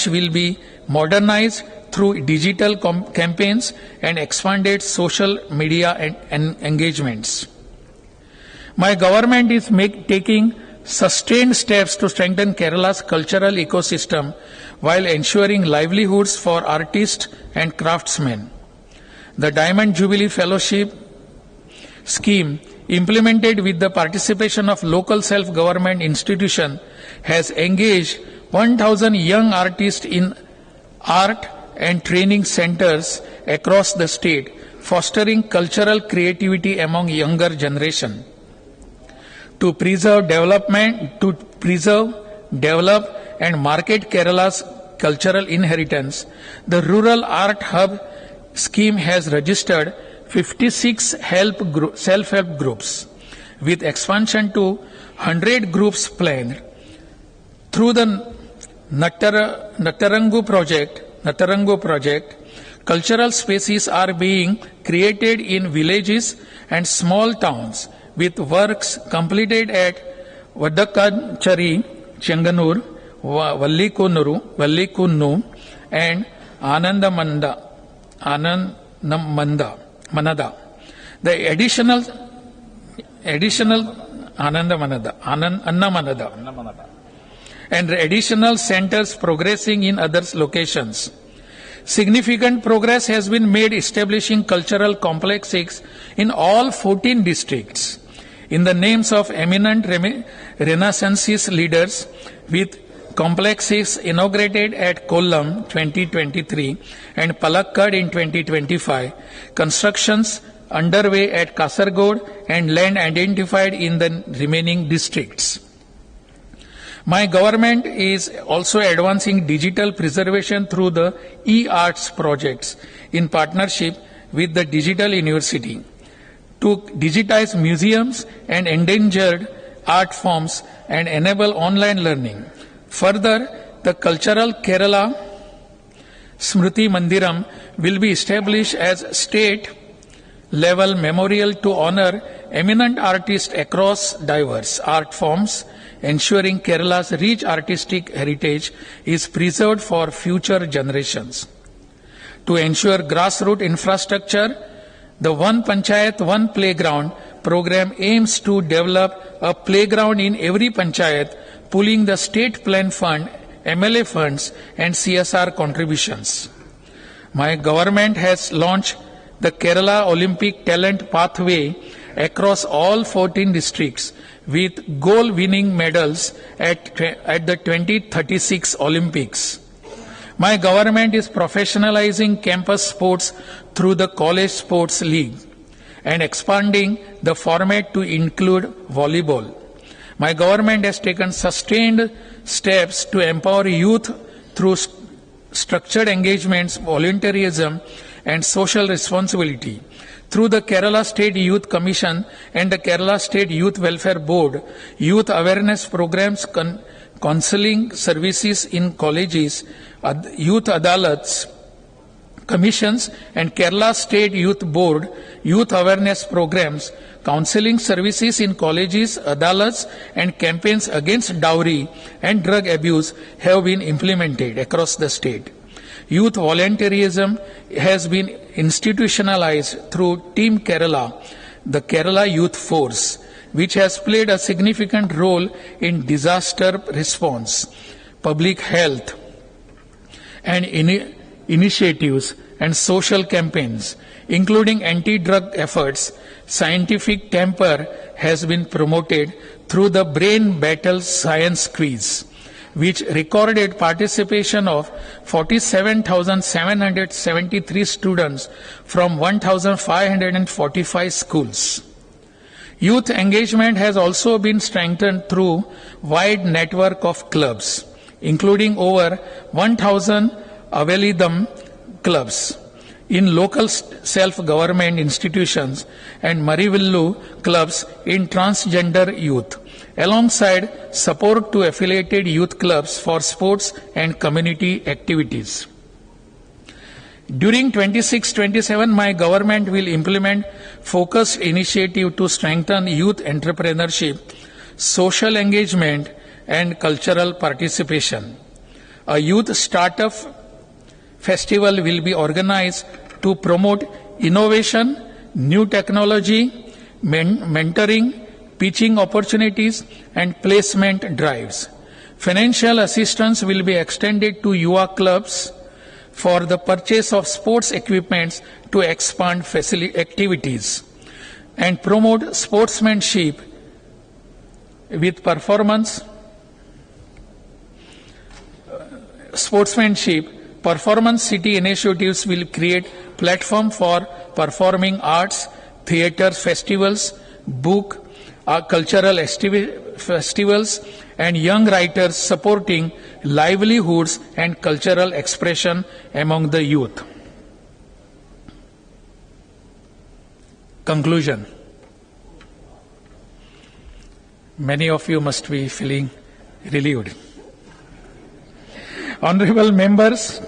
will be modernized through digital campaigns and expanded social media and engagements. My government is taking sustained steps to strengthen Kerala's cultural ecosystem while ensuring livelihoods for artists and craftsmen. The Diamond Jubilee Fellowship scheme, implemented with the participation of local self-government institutions, has engaged 1,000 young artists in art and training centers across the state, fostering cultural creativity among younger generation. To preserve, develop, and market Kerala's cultural inheritance, the Rural Art Hub scheme has registered 56 self-help groups, with expansion to 100 groups planned. Through the Natarangu project, Cultural spaces are being created in villages and small towns with works completed at Vadakachari, Chenganur, Vallikunnu and Manada. The additional Annamanada and additional centers progressing in other locations. Significant progress has been made establishing cultural complexes in all 14 districts in the names of eminent Renaissance leaders, with complexes inaugurated at Kollam 2023 and Palakkad in 2025, constructions underway at Kasargod and land identified in the remaining districts. My government is also advancing digital preservation through the e-arts projects in partnership with the Digital University to digitize museums and endangered art forms and enable online learning. Further, the cultural Kerala Smriti Mandiram will be established as state-level memorial to honor eminent artists across diverse art forms, ensuring Kerala's rich artistic heritage is preserved for future generations. To ensure grassroots infrastructure, the One Panchayat, One Playground program aims to develop a playground in every panchayat, pooling the state plan fund, MLA funds, and CSR contributions. My government has launched the Kerala Olympic Talent Pathway across all 14 districts with goal-winning medals at the 2036 Olympics. My government is professionalizing campus sports through the College Sports League and expanding the format to include volleyball. My government has taken sustained steps to empower youth through structured engagements, volunteerism, and social responsibility. Through the Kerala State Youth Commission and the Kerala State Youth Welfare Board, youth awareness programs, counseling services in colleges, youth adalats, commissions, and Kerala State Youth Board youth awareness programs, counseling services in colleges, adalats, and campaigns against dowry and drug abuse have been implemented across the state. Youth volunteerism has been institutionalized through Team Kerala, the Kerala Youth Force, which has played a significant role in disaster response, public health, and initiatives and social campaigns, including anti-drug efforts. Scientific temper has been promoted through the Brain Battle Science Quiz, which recorded participation of 47,773 students from 1,545 schools. Youth engagement has also been strengthened through wide network of clubs, including over 1,000 Avelidam clubs in local self-government institutions and Marivillu clubs in transgender youth, alongside support to affiliated youth clubs for sports and community activities. During 26-27, my government will implement focused initiative to strengthen youth entrepreneurship, social engagement, and cultural participation. A youth startup festival will be organized to promote innovation, new technology, mentoring, pitching opportunities, and placement drives. Financial assistance will be extended to Yuva clubs for the purchase of sports equipments to expand activities and promote sportsmanship with performance city initiatives will create platform for performing arts, theatre festivals, book, cultural festivals, and young writers supporting livelihoods and cultural expression among the youth. Conclusion. Many of you must be feeling relieved. Honorable members,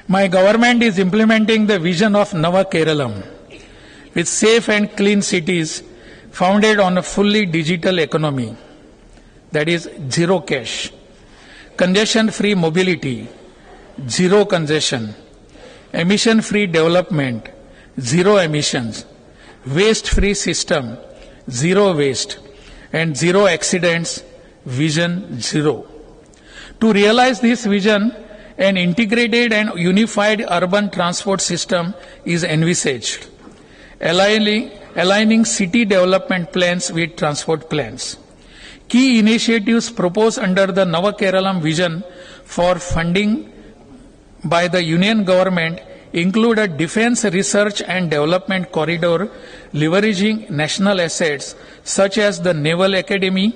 My government is implementing the vision of Nava Keralam with safe and clean cities founded on a fully digital economy, that is zero cash, congestion-free mobility, zero congestion, emission-free development, zero emissions, waste-free system, zero waste, and zero accidents, vision zero. To realize this vision, an integrated and unified urban transport system is envisaged, aligning city development plans with transport plans. Key initiatives proposed under the Nava Keralam vision for funding by the Union government include a defense research and development corridor leveraging national assets such as the Naval Academy,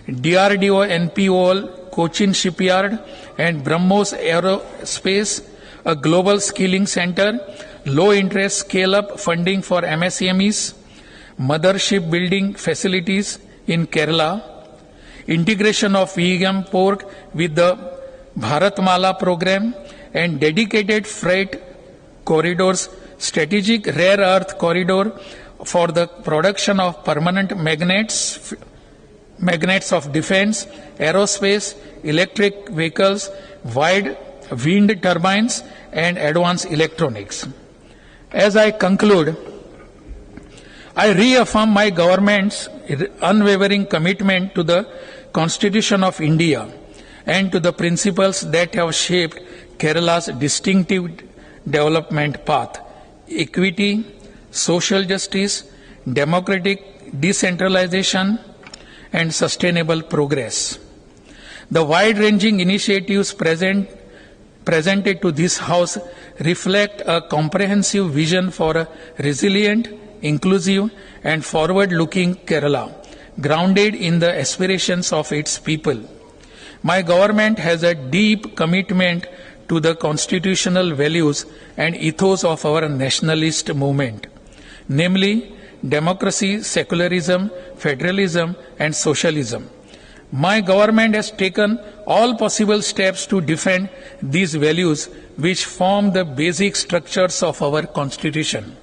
DRDO NPOL, Cochin Shipyard, and BrahMos Aerospace, a global skilling center, low-interest scale-up funding for MSMEs, mothership building facilities in Kerala, integration of vegan pork with the Bharatmala program, and dedicated freight corridors, strategic rare earth corridor for the production of permanent magnets of defense, aerospace, electric vehicles, wide wind turbines, and advanced electronics. As I conclude, I reaffirm my government's unwavering commitment to the Constitution of India and to the principles that have shaped Kerala's distinctive development path: equity, social justice, democratic decentralization, and sustainable progress. The wide-ranging initiatives presented to this House reflect a comprehensive vision for a resilient, inclusive, and forward-looking Kerala, grounded in the aspirations of its people. My government has a deep commitment to the constitutional values and ethos of our nationalist movement, namely democracy, secularism, federalism, and socialism. My government has taken all possible steps to defend these values, which form the basic structures of our Constitution.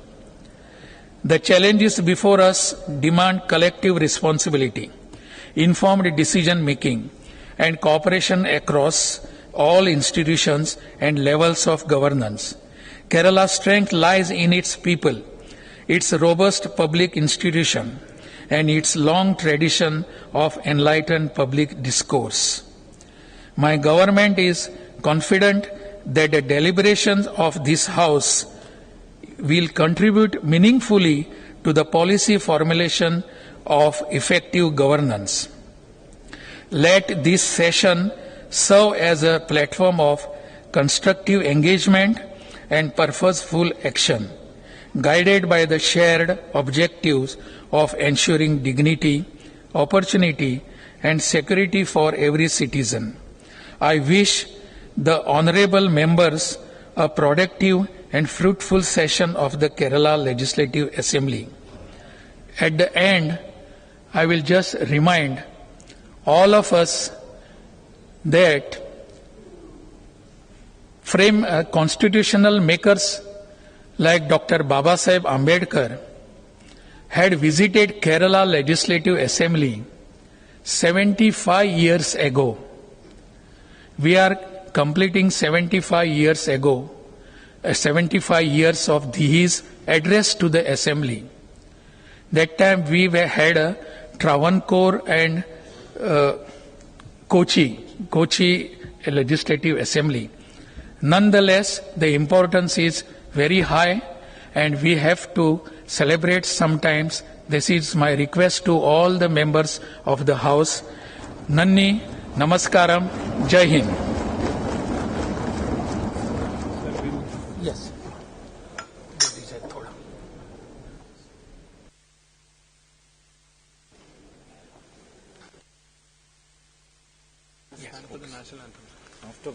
The challenges before us demand collective responsibility, informed decision-making, and cooperation across all institutions and levels of governance. Kerala's strength lies in its people, its robust public institution, and its long tradition of enlightened public discourse. My government is confident that the deliberations of this House will contribute meaningfully to the policy formulation of effective governance. Let this session serve as a platform of constructive engagement and purposeful action, guided by the shared objectives of ensuring dignity, opportunity, and security for every citizen. I wish the honorable members a productive and fruitful session of the Kerala Legislative Assembly. At the end, I will just remind all of us that constitutional makers like Dr. Babasaheb Ambedkar had visited Kerala Legislative Assembly 75 years ago. We are completing 75 years ago, 75 years of his address to the Assembly. That time we had a Travancore and Kochi Legislative Assembly. Nonetheless, the importance is very high and we have to celebrate sometimes. This is my request to all the members of the House. Nanni, Namaskaram, Jai Hind. Yes. Stand for the national anthem. After